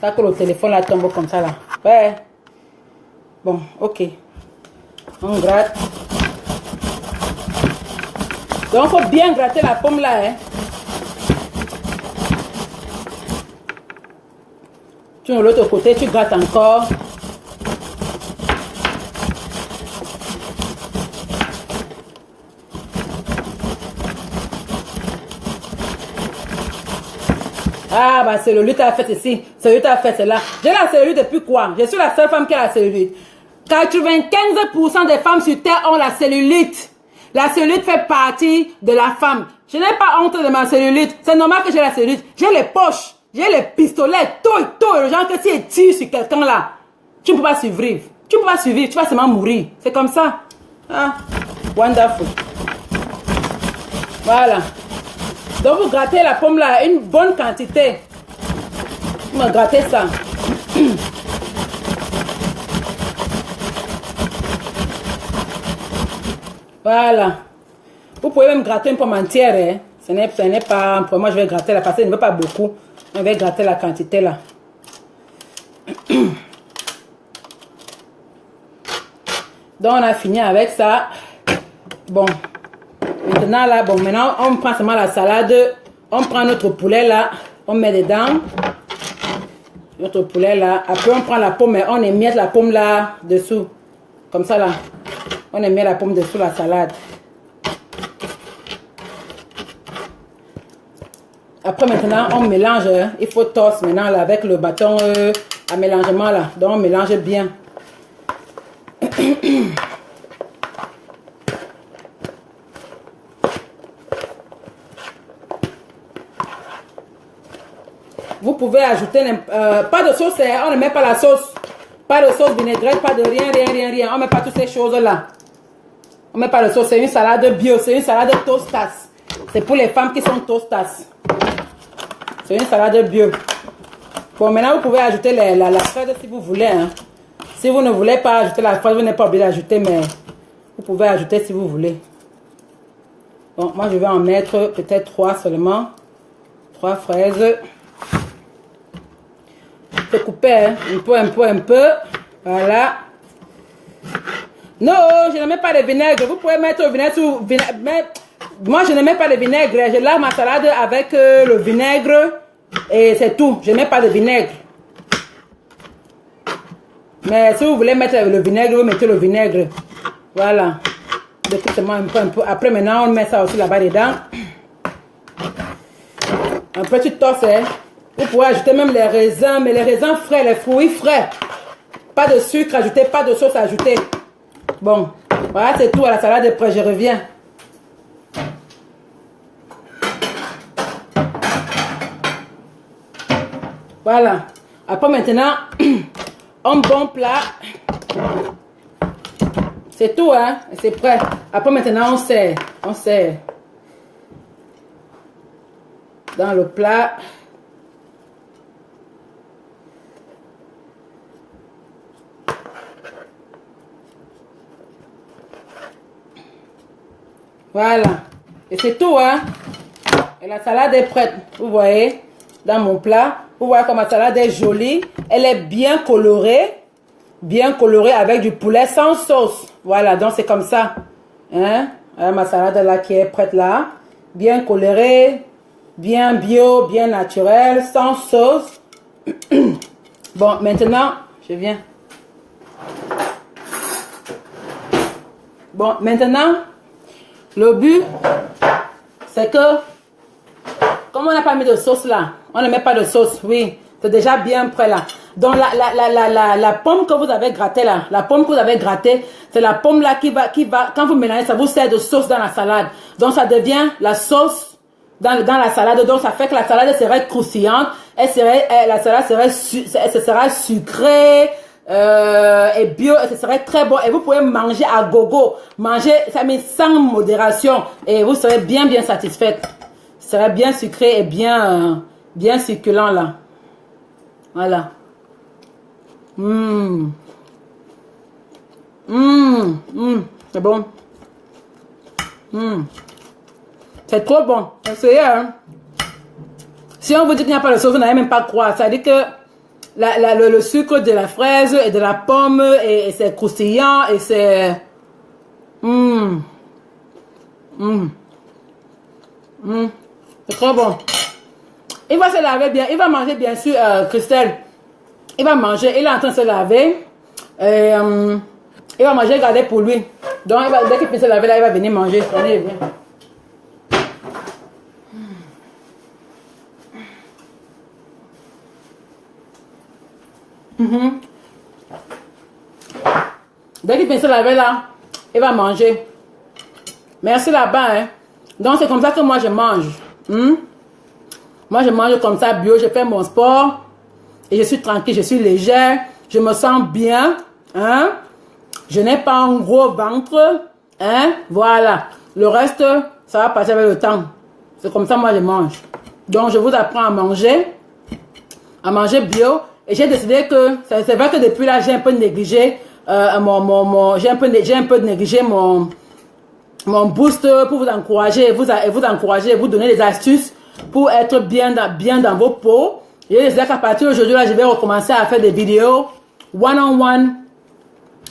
[SPEAKER 1] Ça que le téléphone là tombe comme ça là. Ouais. Bon, ok. On gratte. Donc, il faut bien gratter la pomme là, hein. Tu de l'autre côté, tu grattes encore. Ah, bah, cellulite a fait ici. Cellulite a fait cela. J'ai la cellulite depuis quoi? Je suis la seule femme qui a la cellulite. 95% des femmes sur Terre ont la cellulite. La cellulite fait partie de la femme. Je n'ai pas honte de ma cellulite. C'est normal que j'ai la cellulite. J'ai les poches. J'ai les pistolets. Tout. Le genre que si tu tires sur quelqu'un là, tu ne peux pas survivre. Tu ne peux pas survivre. Tu vas seulement mourir. C'est comme ça. Ah, wonderful. Voilà. Donc vous grattez la pomme là, une bonne quantité. Vous me grattez ça. Voilà. Vous pouvez même gratter une pomme entière. Hein. Ce n'est pas... Pour moi, je vais gratter la parce que je ne veux pas beaucoup. Je vais gratter la quantité là. Donc on a fini avec ça. Bon. Maintenant là, bon, maintenant on prend seulement la salade. On prend notre poulet là. On met dedans. Notre poulet là. Après on prend la pomme et on émiette la pomme là dessous. Comme ça là. On émiette la pomme dessous la salade. Après maintenant on mélange. Il faut toss maintenant là avec le bâton à mélangement là. Donc on mélange bien. Vous pouvez ajouter pas de sauce, on ne met pas la sauce. Pas de sauce vinaigrette, pas de rien. On ne met pas toutes ces choses-là. On ne met pas de sauce, c'est une salade bio, c'est une salade tostas. C'est pour les femmes qui sont tostas. C'est une salade bio. Bon, maintenant vous pouvez ajouter la fraise si vous voulez. Hein. Si vous ne voulez pas ajouter la fraise, vous n'êtes pas obligé d'ajouter, mais vous pouvez ajouter si vous voulez. Bon, moi je vais en mettre peut-être 3 seulement. 3 fraises. Je vais couper hein, un peu. Voilà. Non, je ne mets pas de vinaigre. Vous pouvez mettre le vinaigre sur... Moi, je ne mets pas de vinaigre. Je lave ma salade avec le vinaigre. Et c'est tout. Je ne mets pas de vinaigre. Mais si vous voulez mettre le vinaigre, vous mettez le vinaigre. Voilà. Écoutez-moi un peu. Après, maintenant, on met ça aussi là-bas dedans. Un petit toast, hein. Vous pouvez ajouter même les raisins, mais les raisins frais, les fruits frais. Pas de sucre ajouté, pas de sauce ajoutée. Bon, voilà, c'est tout à la salade est prête, je reviens. Voilà. Après maintenant, un bon plat. C'est tout, hein. C'est prêt. Après maintenant, on sert. On sert. Dans le plat. Voilà. Et c'est tout, hein. Et la salade est prête. Vous voyez, dans mon plat. Vous voyez comme ma salade est jolie. Elle est bien colorée. Bien colorée avec du poulet sans sauce. Voilà, donc c'est comme ça. Hein. Voilà ma salade là qui est prête là. Bien colorée. bien bio, bien naturel, sans sauce. Bon, maintenant, je viens. Bon, maintenant, le but, c'est que, comme on n'a pas mis de sauce là, on ne met pas de sauce, oui, c'est déjà bien prêt là. Donc, la pomme que vous avez grattée là, la pomme que vous avez grattée, c'est la pomme là qui va, quand vous mélangez, ça vous sert de sauce dans la salade. Donc, ça devient la sauce dans la salade. Donc, ça fait que la salade serait croustillante, la salade sera sucrée, et bio, et ce serait très bon. Et vous pouvez manger à gogo, manger ça met sans modération, et vous serez bien satisfaite. Ce serait bien sucré et bien succulent là. Voilà. C'est bon. C'est trop bon. Essayez, hein. Si on vous dit qu'il n'y a pas de sauce, vous n'allez même pas croire. Ça veut dire que le sucre de la fraise et de la pomme, et c'est croustillant, et c'est... C'est trop bon. Il va se laver bien. Il va manger, bien sûr, Christelle. Il va manger. Il est en train de se laver. Et, il va manger, regardez pour lui. Donc, dès qu'il peut se laver, là, il va venir manger. Allez, viens. Dès qu'il peut se laver, là, il va manger. Merci là-bas, hein. Donc, c'est comme ça que moi, je mange. Moi, je mange comme ça, bio. Je fais mon sport. Et je suis tranquille, je suis légère. Je me sens bien. Hein? Je n'ai pas un gros ventre. Hein? Voilà. Le reste, ça va passer avec le temps. C'est comme ça, moi, je mange. Donc, je vous apprends à manger bio. Et j'ai décidé que, c'est vrai que depuis là, j'ai un peu négligé, j'ai un peu négligé mon boost pour vous encourager, vous donner des astuces pour être bien dans vos peaux. Et je disais qu'à partir d'aujourd'hui, là, je vais recommencer à faire des vidéos one-on-one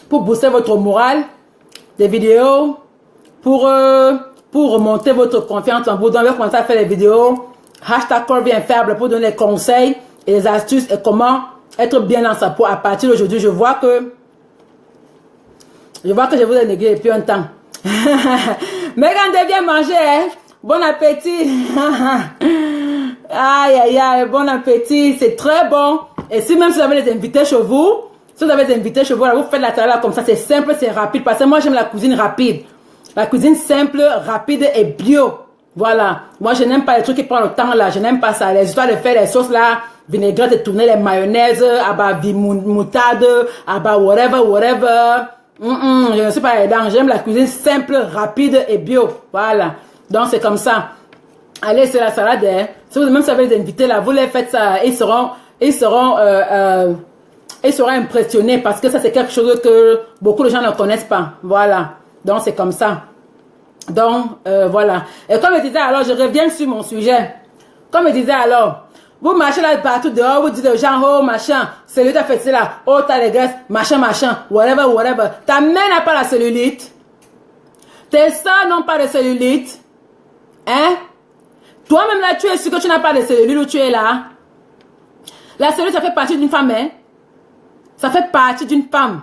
[SPEAKER 1] pour booster votre morale, des vidéos pour remonter votre confiance en vous. Donc, je vais commencer à faire des vidéos #CurvyInfaible pour donner des conseils et des astuces et comment être bien dans sa peau. À partir d'aujourd'hui, je vois que je vous ai négligé depuis un temps. Mais quand on vient manger, hein? Bon appétit. Aïe, bon appétit. C'est très bon. Et si même si vous avez des invités chez vous, là, vous faites la salade comme ça. C'est simple, c'est rapide. Parce que moi, j'aime la cuisine rapide. La cuisine simple, rapide et bio. Voilà. Moi, je n'aime pas les trucs qui prennent le temps là. Je n'aime pas ça. Les histoires de faire les sauces là, vinaigrette, de tourner les mayonnaises, moutarde, whatever. Je ne suis pas dedans. J'aime la cuisine simple, rapide et bio. Voilà. Donc, c'est comme ça. Allez, c'est la salade. Hein. Si vous même savez les invités là, vous les faites ça. Ils seront impressionnés parce que ça, c'est quelque chose que beaucoup de gens ne connaissent pas. Voilà. Donc, c'est comme ça. Donc, voilà. Et comme je disais alors, je reviens sur mon sujet. Comme je disais alors, vous marchez là partout dehors, vous dites aux gens, oh machin, cellulite a fait ça là, oh t'as les graisses, machin, whatever. Ta main n'a pas la cellulite. Tes seins n'ont pas de cellulite. Hein? Toi-même là, tu es sûr que tu n'as pas de cellulite où tu es là. La cellulite, ça fait partie d'une femme, hein? Ça fait partie d'une femme.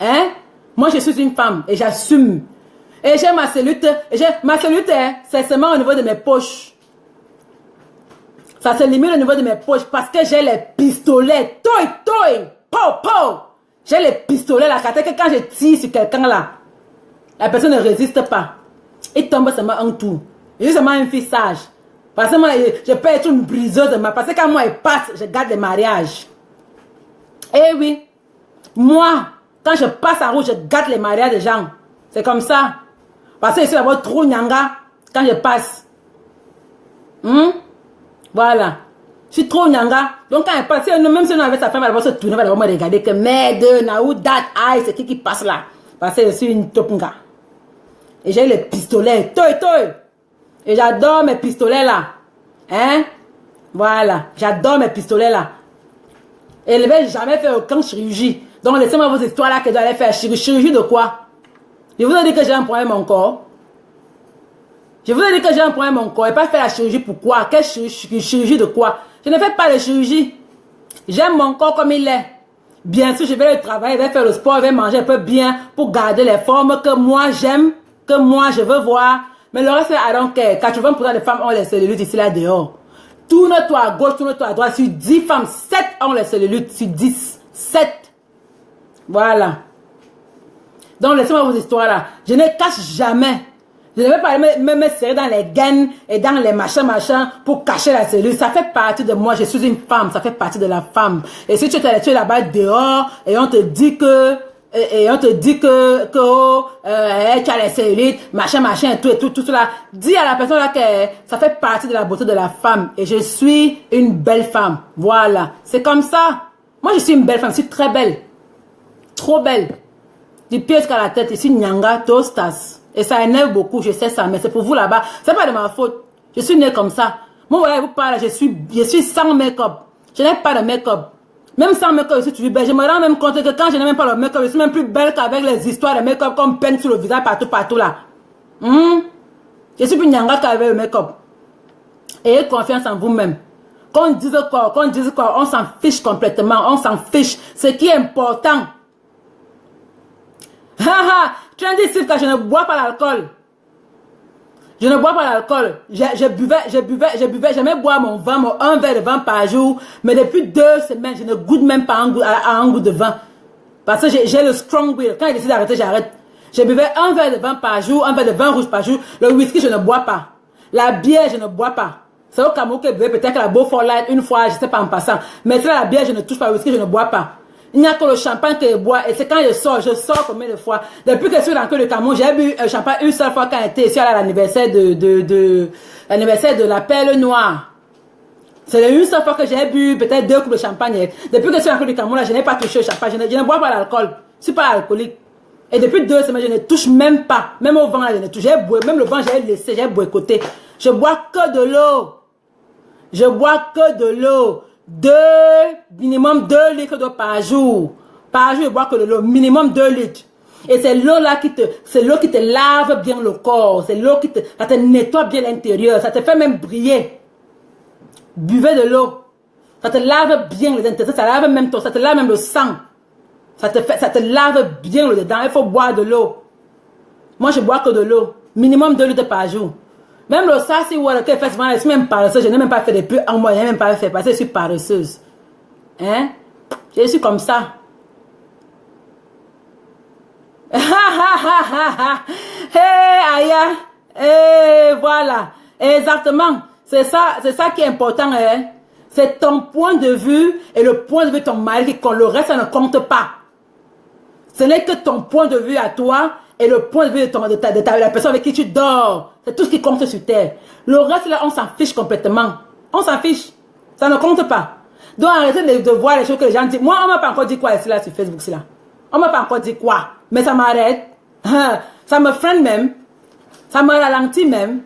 [SPEAKER 1] Hein? Moi, je suis une femme et j'assume. Et j'ai ma cellulite. Hein, c'est seulement au niveau de mes poches. Ça se limite au niveau de mes poches parce que j'ai les pistolets. Po. J'ai les pistolets là. Quand je tire sur quelqu'un là, la personne ne résiste pas. Il tombe seulement un tour. Je suis seulement une fille sage. Parce que moi, je peux être une briseuse de ma. Parce que quand moi, elle passe, je garde les mariages. Eh oui. Moi, quand je passe en route, je gâte les mariages des gens. C'est comme ça. Parce que je suis d'abord trop nyanga quand je passe. Voilà. Je suis trop nyanga. Donc quand elle passe, même si on avait sa femme, elle va se tourner, elle va me regarder que merde, now that eye, c'est qui passe là. Parce que je suis une topunga. Et j'ai les pistolets. Et j'adore mes pistolets là. Hein? Voilà. J'adore mes pistolets là. Et je ne vais jamais faire aucune chirurgie. Donc laissez-moi vos histoires là que j'allais faire. Chirurgie de quoi? Je vous ai dit que j'ai un problème encore. Je vous ai dit que j'ai un problème mon corps et pas faire la chirurgie. Pourquoi? Quelle chirurgie de quoi? Je ne fais pas de chirurgie. J'aime mon corps comme il est. Bien sûr, je vais le travailler, je vais faire le sport, je vais manger un peu bien pour garder les formes que moi j'aime, que moi je veux voir. Mais le reste, I don't care. 80% des femmes ont les cellulites ici là dehors. Tourne-toi à gauche, tourne-toi à droite. Sur 10 femmes, 7 ont les cellulites. Sur 10, 7. Voilà. Donc, laissez-moi vos histoires là. Je ne cache jamais. Je ne vais pas me serrer dans les gaines et dans les machins pour cacher la cellule. Ça fait partie de moi. Je suis une femme. Ça fait partie de la femme. Et si tu es là-bas dehors et on te dit que tu as les cellulites, machin, tout cela. Dis à la personne là que ça fait partie de la beauté de la femme. Et je suis une belle femme. Voilà. C'est comme ça. Moi, je suis une belle femme. Je suis très belle. Trop belle. Du pied jusqu'à la tête. Ici, Nyanga, Tostas. Et ça énerve beaucoup, je sais ça. Mais c'est pour vous là-bas. C'est pas de ma faute. Je suis née comme ça. Moi, voilà, vous parlez, je suis sans make-up. Je n'ai pas de make-up. Même sans make-up, je suis toujours belle. Je me rends même compte que quand je n'ai même pas le make-up, je suis même plus belle qu'avec les histoires de make-up comme peine sur le visage partout là. Je suis plus Nyanga qu'avec le make-up. Ayez confiance en vous-même. Qu'on dise quoi, on s'en fiche complètement. On s'en fiche. Ce qui est important. Haha, Trendy Silka, je ne bois pas l'alcool. Je ne bois pas l'alcool. J'aimais boire un verre de vin par jour. Mais depuis 2 semaines, je ne goûte même pas un goût de vin. Parce que j'ai le strong will. Quand je décide d'arrêter, j'arrête. Je buvais un verre de vin par jour, un verre de vin rouge par jour. Le whisky, je ne bois pas. La bière, je ne bois pas. C'est au Cameroun que je buvais peut-être la Beaufort Light une fois, je ne sais pas en passant. Mais c'est la bière, je ne touche pas. Le whisky, je ne bois pas. Il n'y a que le champagne que je bois. Et c'est quand je sors combien de fois. Depuis que je suis dans le Cameroun, j'ai bu un champagne une seule fois quand j'étais ici à l'anniversaire l'anniversaire de la Perle Noire. C'est une seule fois que j'ai bu peut-être 2 coupes de champagne. Depuis que je suis dans le Cameroun, là, je n'ai pas touché au champagne. Je ne bois pas l'alcool. Je ne suis pas alcoolique. Et depuis 2 semaines, je ne touche même pas. Même au vent, là, je ne touche. Même le vent, j'ai laissé, j'ai boycotté. Je bois que de l'eau. Je bois que de l'eau. Minimum 2 litres d'eau par jour. Par jour, je bois que de l'eau. Minimum 2 litres. Et c'est l'eau là c'est l'eau qui te lave bien le corps. C'est l'eau ça te nettoie bien l'intérieur. Ça te fait même briller. Buvez de l'eau. Ça te lave bien les intestins. Ça lave même ça te lave même le sang. Ça te lave bien le dedans. Il faut boire de l'eau. Moi, je bois que de l'eau. Minimum 2 litres par jour. Même le ça, si je suis même paresseuse, je n'ai même pas fait depuis un mois, je n'ai même pas fait parce que je suis paresseuse. Hein? Je suis comme ça. Voilà. Exactement. C'est ça qui est important. Hein? C'est ton point de vue et le point de vue de ton mari qui compte. Le reste, ça ne compte pas. Ce n'est que ton point de vue à toi et le point de vue de la personne avec qui tu dors. C'est tout ce qui compte sur terre. Le reste, là, on s'en fiche complètement. On s'en fiche. Ça ne compte pas. Donc, arrêtez de voir les choses que les gens disent. Moi, on ne m'a pas encore dit quoi ici, là, sur Facebook, là. On ne m'a pas encore dit quoi. Mais ça m'arrête. Ça me freine même. Ça me ralentit même.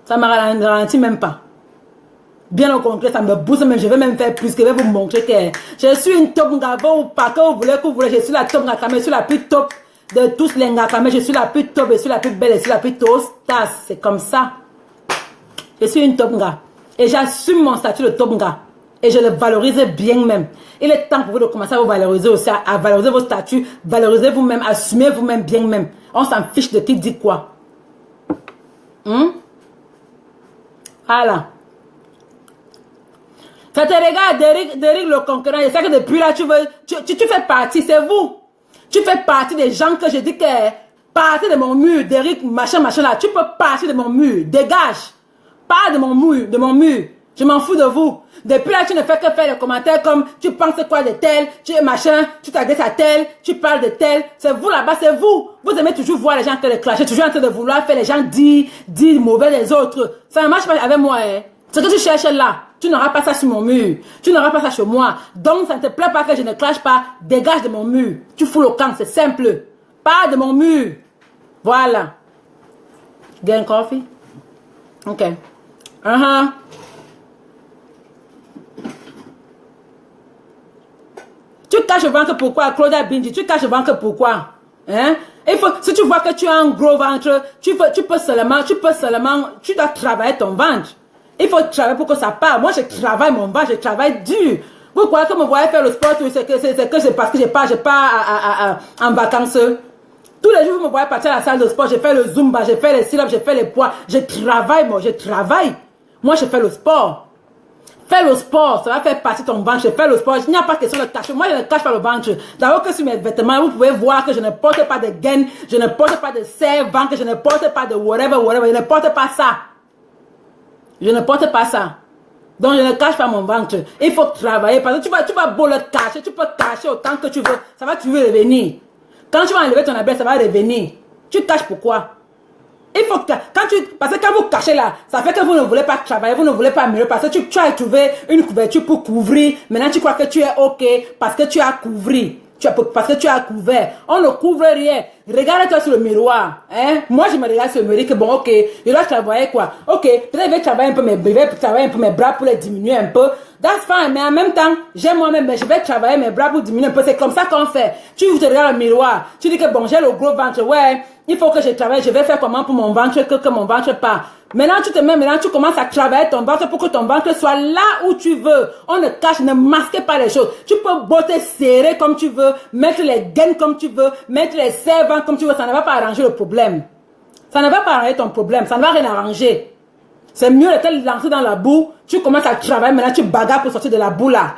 [SPEAKER 1] Ça me ralentit même pas. Bien au contraire, ça me booste même. Je vais même faire plus. Je vais vous montrer que je suis une top ngava ou pas que vous voulez. Je suis la top ngaka, mais je suis la plus top de tous les ngaka. Mais je suis la plus top, je suis la plus belle, je suis la plus tostas. C'est comme ça. Je suis une top nga. Et j'assume mon statut de top nga. Et je le valorise bien même. Il est temps pour vous de commencer à vous valoriser aussi, à valoriser vos statuts, valoriser vous-même, assumez vous-même bien même. On s'en fiche de qui dit quoi. Voilà. Ça te regarde, Derrick le concurrent. Je sais que depuis là, tu fais partie, c'est vous. Tu fais partie des gens que je dis que partie de mon mur, Derrick, machin là. Tu peux partir de mon mur. Dégage. Pas de mon mur. Je m'en fous de vous. Depuis là, tu ne fais que faire des commentaires comme tu penses quoi de tel, tu es machin, tu t'agresses à tel, tu parles de tel. C'est vous là-bas, c'est vous. Vous aimez toujours voir les gens en train de clasher, toujours en train de vouloir faire les gens dire mauvais des autres. Ça ne marche pas avec moi. Hein. Ce que tu cherches là, tu n'auras pas ça sur mon mur. Tu n'auras pas ça chez moi. Donc, ça ne te plaît pas que je ne clash pas. Dégage de mon mur. Tu fous le camp, c'est simple. Pas de mon mur. Voilà. Get coffee? Ok. Tu caches le ventre pourquoi, Claudia Bindi? Tu caches le ventre pourquoi? Hein? Il faut, si tu vois que tu as un gros ventre, tu dois travailler ton ventre. Il faut travailler pour que ça parte. Moi, je travaille mon ventre, je travaille dur. Vous croyez que me voyez faire le sport, c'est parce que je pars en vacances. Tous les jours, vous me voyez partir à la salle de sport, je fais le zumba, je fais les sit-ups, je fais les poids. Je travaille, moi, je travaille. Moi, je fais le sport. Fais le sport, ça va faire partie de ton ventre. Je fais le sport, il n'y a pas question de cacher. Moi, je ne cache pas le ventre. D'abord que sur mes vêtements, vous pouvez voir que je ne porte pas de gaines, je ne porte pas de serre-ventre, je ne porte pas de whatever. Je ne porte pas ça. Je ne porte pas ça. Donc, je ne cache pas mon ventre. Il faut travailler parce que tu vas beau le cacher, tu peux cacher autant que tu veux. Ça va toujours revenir. Quand tu vas enlever ton habit, ça va revenir. Tu caches pourquoi? Il faut que, parce que quand vous cachez là, ça fait que vous ne voulez pas travailler, vous ne voulez pas améliorer parce que tu as trouvé une couverture pour couvrir. Maintenant, tu crois que tu es OK parce que tu as couvert. Parce que tu as couvert. On ne couvre rien. Regarde-toi sur le miroir. Hein? Moi, je me regarde sur le miroir que bon, OK, je dois travailler quoi? OK, peut-être je vais travailler un peu mes bras pour les diminuer un peu. That's fine, mais en même temps, j'aime moi-même, mais je vais travailler mes bras pour diminuer un peu. C'est comme ça qu'on fait. Tu te regardes le miroir. Tu dis que bon, j'ai le gros ventre. Ouais, il faut que je travaille. Je vais faire comment pour mon ventre, que mon ventre part. Maintenant, tu commences à travailler ton ventre pour que ton ventre soit là où tu veux. On ne cache, ne masque pas les choses. Tu peux botter serré comme tu veux, mettre les gaines comme tu veux, mettre les servants comme tu veux. Ça ne va pas arranger le problème. Ça ne va pas arranger ton problème. Ça ne va rien arranger. C'est mieux de te lancer dans la boue. Tu commences à travailler, maintenant tu bagarres pour sortir de la boue là.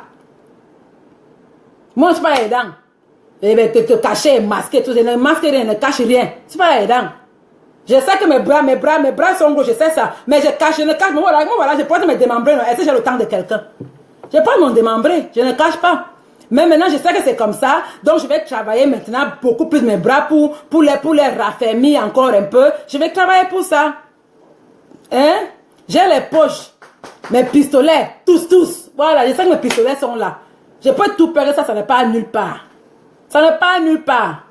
[SPEAKER 1] Moi, je ne suis pas aidant. Te cacher, masquer, tout. Je ne masque rien, ne cache rien. C'est pas aidant. Je sais que mes bras sont gros, je sais ça. Mais je ne cache. Moi, voilà, je porte mes démembrés. Est-ce que j'ai le temps de quelqu'un? Je porte mon démembré, je ne cache pas. Mais maintenant, je sais que c'est comme ça. Donc, je vais travailler maintenant beaucoup plus mes bras pour les raffermir encore un peu. Je vais travailler pour ça. Hein? J'ai les poches, mes pistolets, tous. Voilà, je sais que mes pistolets sont là. Je peux tout perdre, ça n'est pas nulle part. Ça n'est pas nulle part.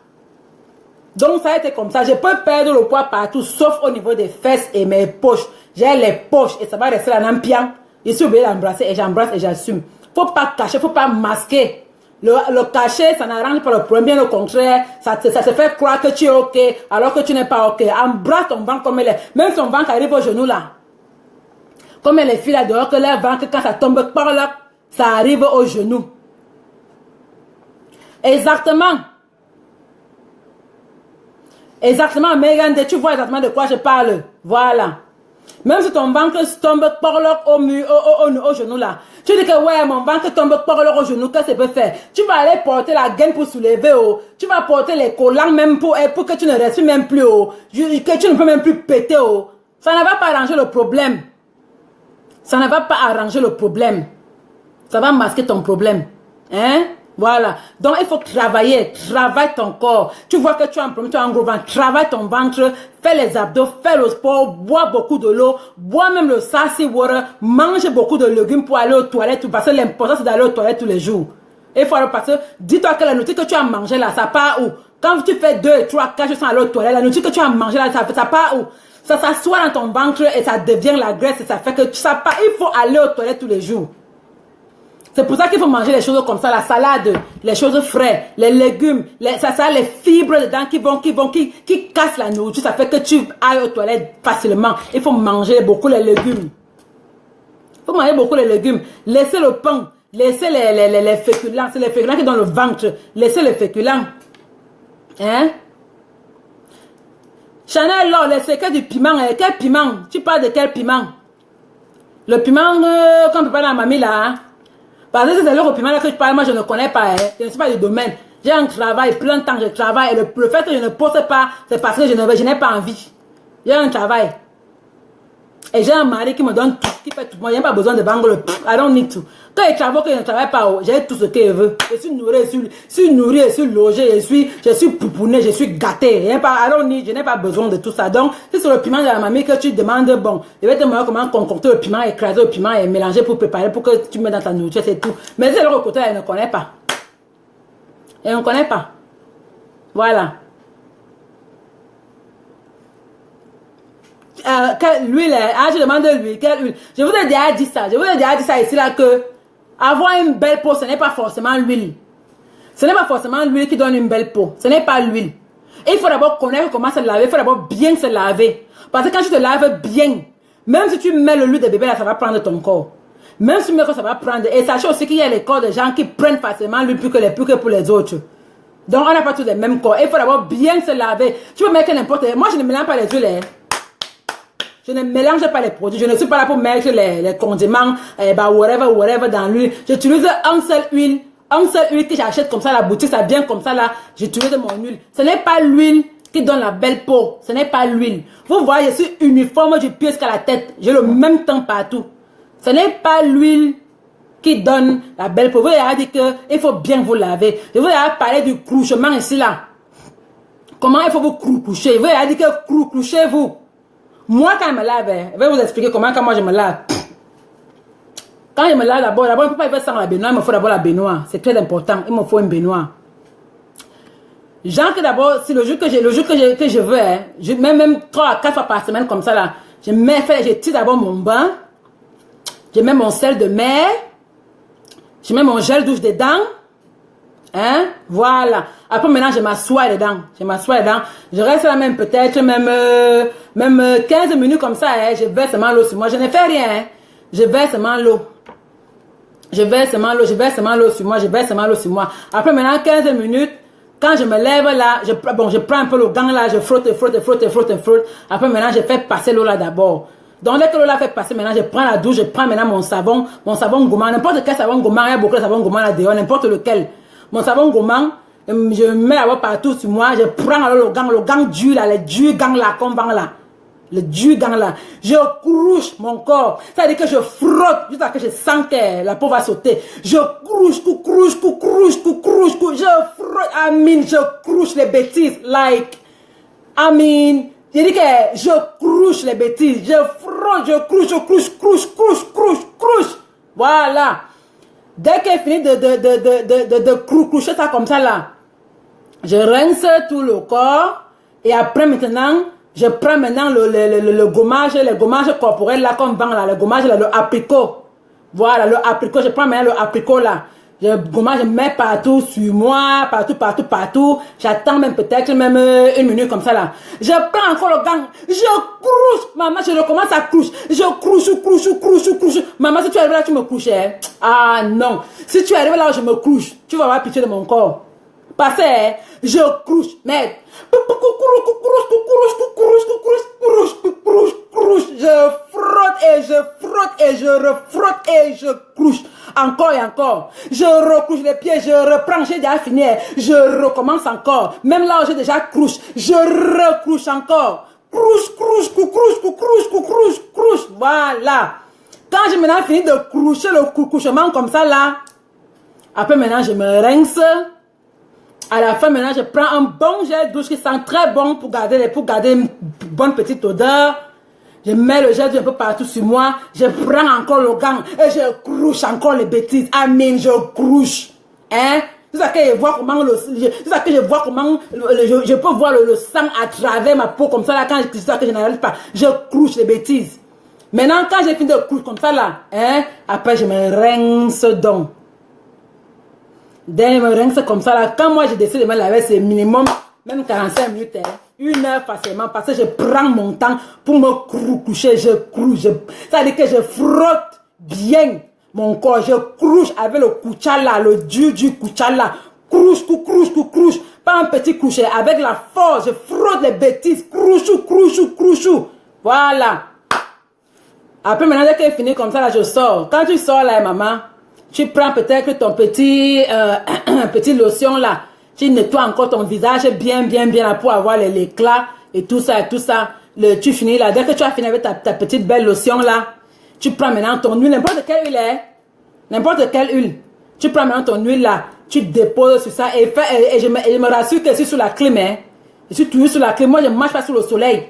[SPEAKER 1] Donc, ça a été comme ça. Je peux perdre le poids partout, sauf au niveau des fesses et mes poches. J'ai les poches et ça va rester là en pian. Je suis obligé d'embrasser et j'embrasse et j'assume. Faut pas cacher, faut pas masquer. Le cacher, ça n'arrange pas le problème. Bien au contraire, ça te fait croire que tu es OK alors que tu n'es pas OK. Embrasse ton ventre comme elle est. Même ton ventre arrive au genou là. Comme les filles là dehors, que leur ventre, quand ça tombe par là, ça arrive au genou. Exactement. Exactement, Megan, tu vois exactement de quoi je parle. Voilà. Même si ton ventre tombe par là au genou là. Tu dis que ouais, mon ventre tombe par là au genou, qu'est-ce que ça peut faire? Tu vas aller porter la gaine pour soulever. Oh. Tu vas porter les collants même pour que tu ne respires même plus. Oh. Que tu ne peux même plus péter. Oh. Ça ne va pas arranger le problème. Ça ne va pas arranger le problème. Ça va masquer ton problème. Hein? Voilà. Donc, il faut travailler. Travaille ton corps. Tu vois que tu as un problème, tu as un gros ventre. Travaille ton ventre. Fais les abdos. Fais le sport. Bois beaucoup de l'eau. Bois même le sassy water. Mange beaucoup de légumes pour aller aux toilettes. Parce que l'important, c'est d'aller aux toilettes tous les jours. Il faut aller parce que dis-toi que la nourriture que tu as mangée là, ça part où? Quand tu fais 2, 3, 4 jours sans aller aux toilettes, la nourriture que tu as mangée là, ça part où? Ça s'assoit dans ton ventre et ça devient la graisse et ça fait que ça part. Il faut aller aux toilettes tous les jours. C'est pour ça qu'il faut manger les choses comme ça, la salade, les choses fraîches, les légumes, ça a les fibres dedans qui cassent la nourriture. Ça fait que tu ailles aux toilettes facilement. Il faut manger beaucoup les légumes. Il faut manger beaucoup les légumes. Laissez le pain, laissez les féculents. C'est les féculents qui donnent le ventre. Laissez les féculents. Hein? Chanel, là, le secret du piment. Quel piment? Tu parles de quel piment? Le piment, quand on peut parler à mamie là, hein? Parce que c'est le piment là que je parle, moi je ne connais pas, hein? Je ne sais pas du domaine. J'ai un travail, plein de temps je travaille. Et le fait que je ne pose pas, c'est parce que je n'ai pas envie. J'ai un travail. Et j'ai un mari qui me donne tout, qui fait tout. Moi, je n'ai pas besoin de vendre le I don't need to. Quand il travaille, que je ne travaille pas, j'ai tout ce qu'il veut. Je suis nourrie, je suis logée, je suis poupounée, je suis gâtée. Je n'ai pas besoin de tout ça. Donc, si c'est le piment de la mamie que tu demandes, bon, je vais te montrer comment concocter le piment, écraser le piment et mélanger pour préparer, pour que tu mets dans ta nourriture, c'est tout. Mais si c'est l'autre côté, elle ne connaît pas. Elle ne connaît pas. Voilà. Quelle huile, je demande de lui, quelle huile. Je vous ai déjà dit ça. Je vous ai déjà dit ça ici là que avoir une belle peau, ce n'est pas forcément l'huile. Ce n'est pas forcément l'huile qui donne une belle peau. Ce n'est pas l'huile. Et il faut d'abord connaître comment se laver. Il faut d'abord bien se laver. Parce que quand tu te laves bien, même si tu mets le lait de bébé là, ça va prendre ton corps. Même si tu mets que ça va prendre. Et sachez aussi qu'il y a les corps de gens qui prennent facilement l'huile plus que pour les autres. Donc on n'a pas tous les mêmes corps. Il faut d'abord bien se laver. Tu peux mettre n'importe. Moi je ne mélange pas les huiles. Hein. Je ne mélange pas les produits. Je ne suis pas là pour mettre les condiments, whatever dans l'huile. J'utilise un seul huile que j'achète comme ça à la boutique. Ça vient comme ça là. J'utilise mon huile. Ce n'est pas l'huile qui donne la belle peau. Ce n'est pas l'huile. Vous voyez, je suis uniforme du pied jusqu'à la tête. J'ai le même temps partout. Ce n'est pas l'huile qui donne la belle peau. Vous avez dit qu'il faut bien vous laver. Je vous ai parlé du crouchement ici là. Comment il faut vous coucher. Vous avez dit que couchez-vous. Moi, quand je me lave, je vais vous expliquer comment moi je me lave. Quand je me lave d'abord, il ne faut pas y faire sans la baignoire, il me faut d'abord la baignoire. C'est très important, il me faut une baignoire. Genre que d'abord, si le jour que je veux, hein, je mets même 3 à 4 fois par semaine comme ça là, je tire d'abord mon bain, je mets mon sel de mer, je mets mon gel douche dedans, hein, voilà. Après maintenant, je m'assois dedans, je reste là même peut-être même 15 minutes comme ça, hein, je verse seulement l'eau sur moi, je ne fais rien, hein. Je verse seulement l'eau. Je verse seulement l'eau sur moi. Après maintenant 15 minutes, quand je me lève là, je prends un peu le gant là, je frotte. Après maintenant, je fais passer l'eau là d'abord. Donc dès que l'eau là fait passer, maintenant je prends la douche, je prends maintenant mon savon gourmand, n'importe quel savon gourmand, il y a beaucoup de savon gourmand là dehors, n'importe lequel. Mon savon gourmand, je mets d'abord partout sur moi, je prends alors le gant dur là, le dur gant là, comme vent là. Le dur gant là, je couche mon corps, c'est-à-dire que je frotte jusqu'à ce que je sens que la peau va sauter. Je couche, je frotte, je couche les bêtises, je dis que je couche les bêtises, je frotte, je couche, voilà. Dès qu'elle finit de coucher ça comme ça là, je rince tout le corps et après maintenant, je prends maintenant le gommage, les gommages corporels là, comme vent là, le gommage là, le apricot. Voilà, le apricot, je prends maintenant le apricot là. Je mets partout sur moi, partout. J'attends même peut-être même 1 minute comme ça là. Je prends encore le gant, je couche. Maman, je recommence à coucher. Je couche. Maman, si tu arrives là, tu me couches. Hein? Ah non. Si tu arrives là où je me couche, tu vas avoir pitié de mon corps. Parce que je couche, mec. Je frotte et je refrotte et je couche. Encore et encore. Je recouche les pieds, je reprends, j'ai déjà fini. Je recommence encore. Même là où j'ai déjà couché, je recouche encore. Couche. Voilà. Quand j'ai maintenant fini de coucher le couchement comme ça là, après maintenant je me rince. À la fin, maintenant, je prends un bon gel douche qui sent très bon pour garder une bonne petite odeur. Je mets le gel douche un peu partout sur moi. Je prends encore le gant et je couche encore les bêtises. Je couche. Hein? C'est ça que je vois comment je peux voir le sang à travers ma peau comme ça là quand c'est ça que je n'arrive pas. Je couche les bêtises. Maintenant, quand j'ai fini de coucher comme ça là, hein, après je me rince donc. Dès que je me rince comme ça là, quand moi je décide de me laver, c'est minimum, même 45 minutes, hein, 1 heure facilement, parce que je prends mon temps pour me coucher, je couche. Ça veut dire que je frotte bien mon corps, je couche avec le couchala, le dur du couchala. Couche. Pas un petit coucher, avec la force, je frotte les bêtises, couche. Voilà. Après, maintenant, dès qu'elle est finie comme ça, là, je sors. Quand tu sors là, maman, tu prends peut-être ton petit lotion là. Tu nettoies encore ton visage bien là, pour avoir l'éclat et tout ça. Tu finis là. Dès que tu as fini avec ta petite belle lotion là, tu prends maintenant ton huile, n'importe quelle huile est. N'importe quelle huile. Tu prends maintenant ton huile là, tu déposes sur ça et je me rassure que je suis sous la clim. Hein. Je suis toujours sous la clim. Moi, je ne marche pas sous le soleil.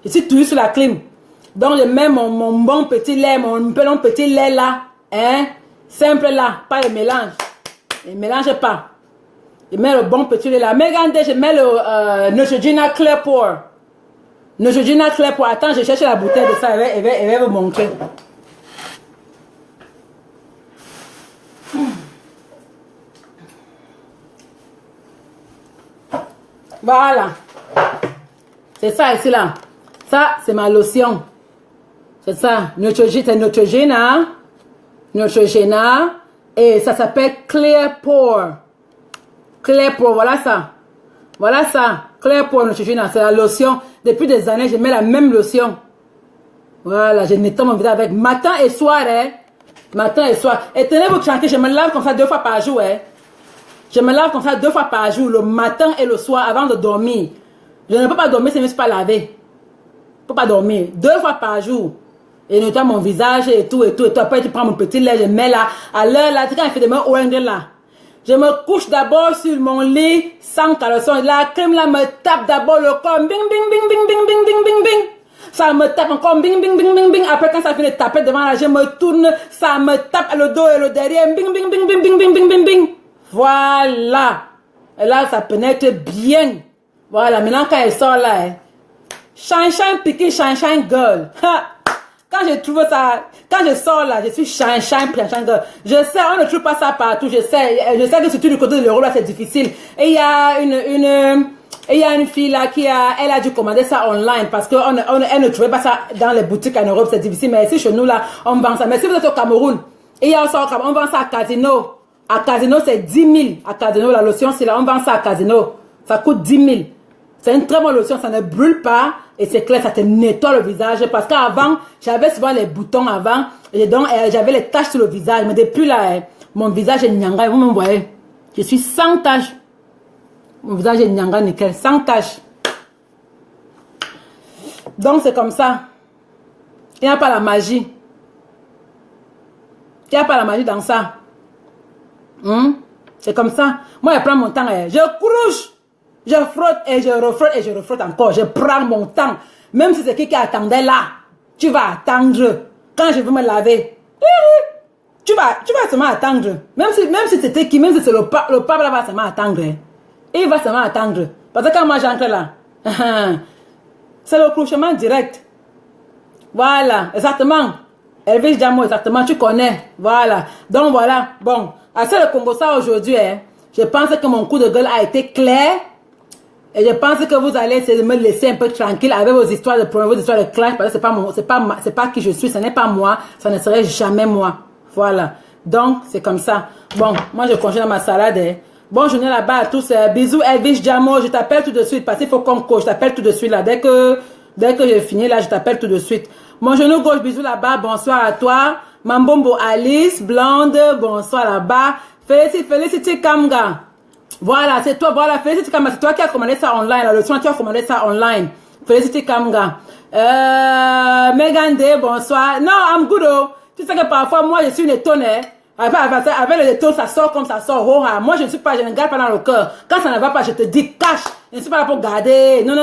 [SPEAKER 1] Je suis toujours sous la clim. Donc, je mets mon bon petit lait, mon petit lait là. Hein. Simple là, pas le mélange. Ne mélange pas. Je mets le bon petit lait là. Mais regardez, je mets le Neutrogena Clear Pore. Neutrogena Clear Pore. Attends, je cherche la bouteille de ça. Elle va vous montrer. Voilà. C'est ça ici là. Ça, c'est ma lotion. C'est ça. Neutrogena. Neutrogena. Et ça s'appelle Clear Pore. Clear Pore, voilà ça. Voilà ça. Clear Pore Neutrogena. C'est la lotion. Depuis des années, je mets la même lotion. Voilà, je nettoie mon visage avec matin et soir, hein. Matin et soir. Et tenez-vous tranquille, je me lave comme ça 2 fois par jour, hein. Je me lave comme ça 2 fois par jour, le matin et le soir, avant de dormir. Je ne peux pas dormir si je ne me suis pas lavé. Je ne peux pas dormir. 2 fois par jour. Et nettoie mon visage et tout, et tout, et tout. Après, tu prends mon petit lait, je mets là. À l'heure, là, tu sais, quand il fait des mains ONG, là. Je me couche d'abord sur mon lit, sans caleçon. La crème, là, me tape d'abord le corps. Bing, bing, bing, bing, bing, bing, bing, bing, bing. Ça me tape encore, bing, bing, bing, bing, bing. Après, quand ça finit de taper devant là, je me tourne, ça me tape le dos et le derrière. Bing, bing, bing, bing, bing, bing, bing, bing, bing. Voilà. Et là, ça pénètre bien. Voilà, maintenant, quand elle sort là, hein. Shine, piqué, shine, girl. Ha. Quand je trouve ça, quand je sors là, je suis shine, girl. Je sais, on ne trouve pas ça partout. Je sais que surtout du côté de l'Europe là, c'est difficile. Et il y a une fille là elle a dû commander ça online parce elle ne trouvait pas ça dans les boutiques en Europe, c'est difficile. Mais ici chez nous là, on vend ça. Mais si vous êtes au Cameroun, et on vend ça à Casino. À Casino, c'est 10 000. À Casino, la lotion, c'est là, on vend ça à Casino. Ça coûte 10 000. C'est une très bonne lotion, ça ne brûle pas. Et c'est clair, ça te nettoie le visage. Parce qu'avant, j'avais souvent les boutons avant. Et donc, j'avais les taches sur le visage. Mais depuis là, mon visage est nyanga. Vous me voyez. Je suis sans taches. Mon visage est nyanga nickel, sans taches. Donc, c'est comme ça. Il n'y a pas la magie. Il n'y a pas la magie dans ça. C'est comme ça. Moi, je prends mon temps. Je couche. Je frotte et je refrotte et je refrotte encore. Je prends mon temps. Même si c'est qui attendait là, tu vas attendre. Quand je veux me laver, tu vas seulement attendre. Même si c'était qui, même si c'est le pape là va seulement attendre. Et il va seulement attendre. Parce que quand moi j'entre là, c'est le couchement direct. Voilà, exactement. Elvis Jamo, exactement, tu connais. Voilà. Donc voilà. Bon, assez le Congo ça aujourd'hui. Je pense que mon coup de gueule a été clair. Et je pense que vous allez essayer de me laisser un peu tranquille avec vos histoires de problèmes, vos histoires de clash, parce que c'est pas qui je suis, ce n'est pas moi, ça ne serait jamais moi. Voilà. Donc, c'est comme ça. Bon, moi je continue dans ma salade. Bonne journée là-bas à tous. Bisous Elvis Jamo, je t'appelle tout de suite, parce qu'il faut qu'on coach, je t'appelle tout de suite là. Dès que j'ai fini là, je t'appelle tout de suite. Mon genou gauche, bisous là-bas, bonsoir à toi. Mambombo Alice, blonde, bonsoir là-bas. Félicité Kamga. Voilà, c'est toi, voilà, Félicité Kamga, c'est toi qui as commandé ça online, la leçon, tu as commandé ça online. Félicité Kamga. Megan Day, bonsoir. Non, I'm good, oh. Tu sais que parfois, moi, je suis une étonne, avec le détour, ça sort comme ça sort. Oh, moi, je ne garde pas dans le cœur. Quand ça ne va pas, je te dis, cache. Je ne suis pas là pour garder. Non.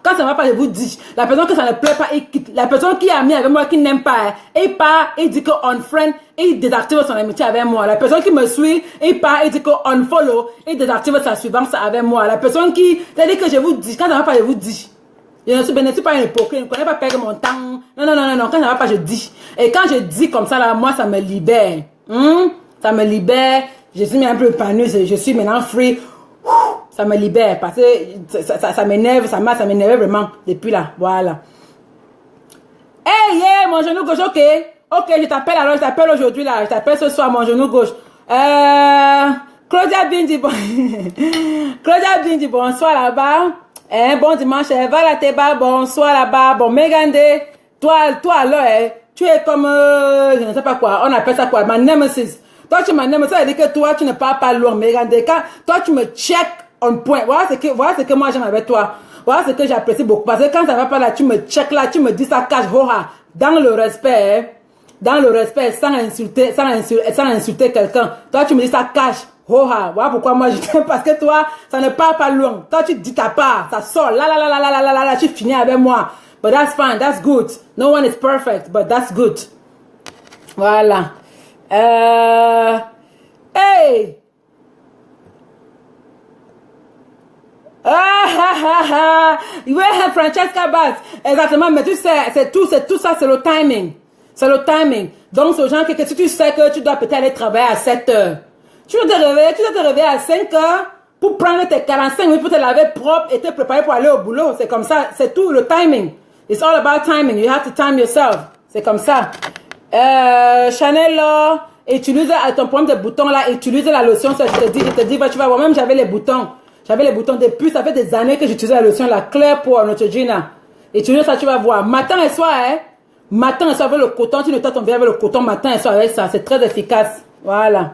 [SPEAKER 1] Quand ça ne va pas, je vous dis. La personne que ça ne plaît pas, il quitte. La personne qui est amie avec moi, qui n'aime pas, il part, il dit que on friend, il désactive son amitié avec moi. La personne qui me suit, il part, il dit que on follow, il désactive sa suivance avec moi. La personne qui, c'est-à-dire que je vous dis, quand ça ne va pas, je vous dis. Je ne suis pas un hypocrite, je ne connais pas perdre mon temps. Non. Quand ça ne va pas, je dis. Et quand je dis comme ça, là, moi, ça me libère. Ça me libère. Je suis un peu épanouie, je suis maintenant free. Ça me libère parce que ça m'énerve, ça m'énerve vraiment depuis là. Voilà. Hey, yeah, mon genou gauche, ok. Ok, je t'appelle alors, je t'appelle aujourd'hui là. Je t'appelle ce soir, mon genou gauche. Claudia Bindi, Claudia Bindi, bonsoir là-bas. Bon dimanche, Valateba, bonsoir là-bas. Bon, Megande, toi alors, tu es comme, je ne sais pas quoi, on appelle ça quoi, ma nemesis. Toi, tu m'as nemesis, ça veut dire que toi, tu ne parles pas loin, Megande. Quand toi, tu me check on point. Voilà ce que moi j'aime avec toi. Voilà ce que j'apprécie beaucoup. Parce que quand ça va pas là, tu me check là, tu me dis ça cache, dans le respect, sans insulter quelqu'un. Toi, tu me dis ça cache, voilà pourquoi moi je t'aime, parce que toi, ça ne part pas loin. Toi, tu dis ta part, ça sort, là, tu finis avec moi. But that's fine, that's good. No one is perfect, but that's good. Voilà. Hey! Ouais, Francesca Bass. Exactement, mais tu sais, c'est tout ça, c'est le timing. C'est le timing. Donc, c'est aux gens que si tu sais que tu dois peut-être aller travailler à 7 heures, tu dois te réveiller à 5 heures pour prendre tes 45 minutes pour te laver propre et te préparer pour aller au boulot. C'est comme ça. C'est tout le timing. It's all about timing. You have to time yourself. C'est comme ça. Chanel, là, utilise ton problème de boutons, là, utilise la lotion. Ça, je te dis, tu vas voir. Même j'avais les boutons. Depuis, ça fait des années que j'utilise la lotion, la Claire pour Neutrogena. Utilise ça, tu vas voir. Matin et soir, hein. Matin et soir avec le coton. Tu nettoies ton visage avec le coton matin et soir avec ça. C'est très efficace. Voilà.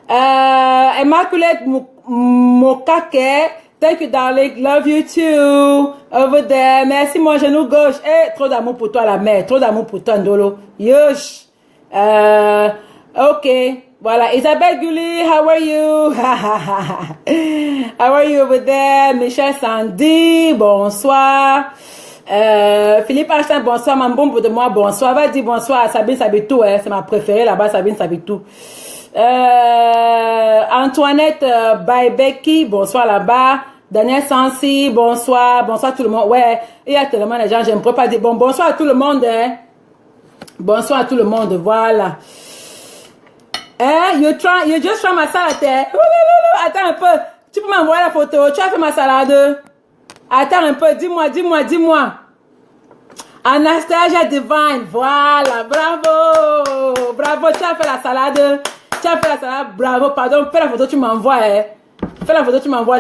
[SPEAKER 1] Immaculate Mokake. Thank you, darling. Love you too. Over there. Merci, mon genou gauche. Trop d'amour pour toi, la mère. Trop d'amour pour toi, Ndolo. Yosh. Ok. Voilà. Isabelle Gulli, how are you? How are you over there? Michel Sandy, bonsoir. Philippe Einstein, bonsoir. Mamboum de moi, bonsoir. Va dire bonsoir à Sabine Sabitou, hein. C'est ma préférée là-bas, Sabine Sabitou. Antoinette Baibeki, bonsoir là-bas. Daniel Sansi, bonsoir. Bonsoir tout le monde. Ouais, il y a tellement de gens, je ne peux pas dire bonsoir à tout le monde, hein. Bonsoir à tout le monde, voilà. You just try ma salade. Attends un peu. Tu peux m'envoyer la photo. Tu as fait ma salade. Attends un peu. Dis-moi. Anastasia Divine. Voilà. Bravo. Tu as fait la salade. Bravo. Pardon. Fais la photo. Tu m'envoies.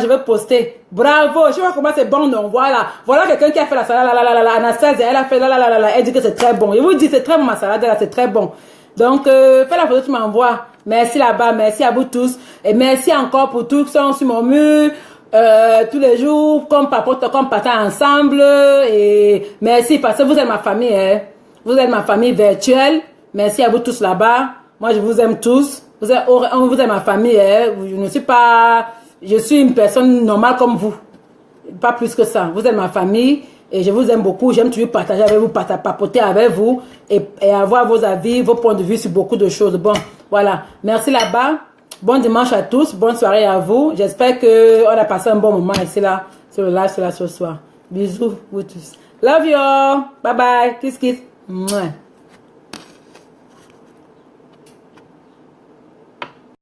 [SPEAKER 1] Je vais poster. Bravo. Je vois comment c'est bon. Donc voilà. Voilà quelqu'un qui a fait la salade. Anastasia. Elle a fait Elle dit que c'est très bon. Je vous dis, c'est très bon ma salade. Là, c'est très bon. Donc, fais la photo, tu m'envoies. Merci là-bas, merci à vous tous. Et merci encore pour tous qui sont sur mon mur, tous les jours, comme partant ensemble. Et merci parce que vous êtes ma famille, hein. Vous êtes ma famille virtuelle. Merci à vous tous là-bas. Moi, je vous aime tous. Vous êtes ma famille, hein. Je suis une personne normale comme vous. Pas plus que ça. Vous êtes ma famille. Et je vous aime beaucoup. J'aime toujours partager avec vous, papoter avec vous et avoir vos avis, vos points de vue sur beaucoup de choses. Bon, voilà. Merci là-bas. Bon dimanche à tous. Bonne soirée à vous. J'espère qu'on a passé un bon moment ici là, sur le live, ce soir. Bisous, vous tous. Love you all. Bye bye. Kiss, kiss. Mouah.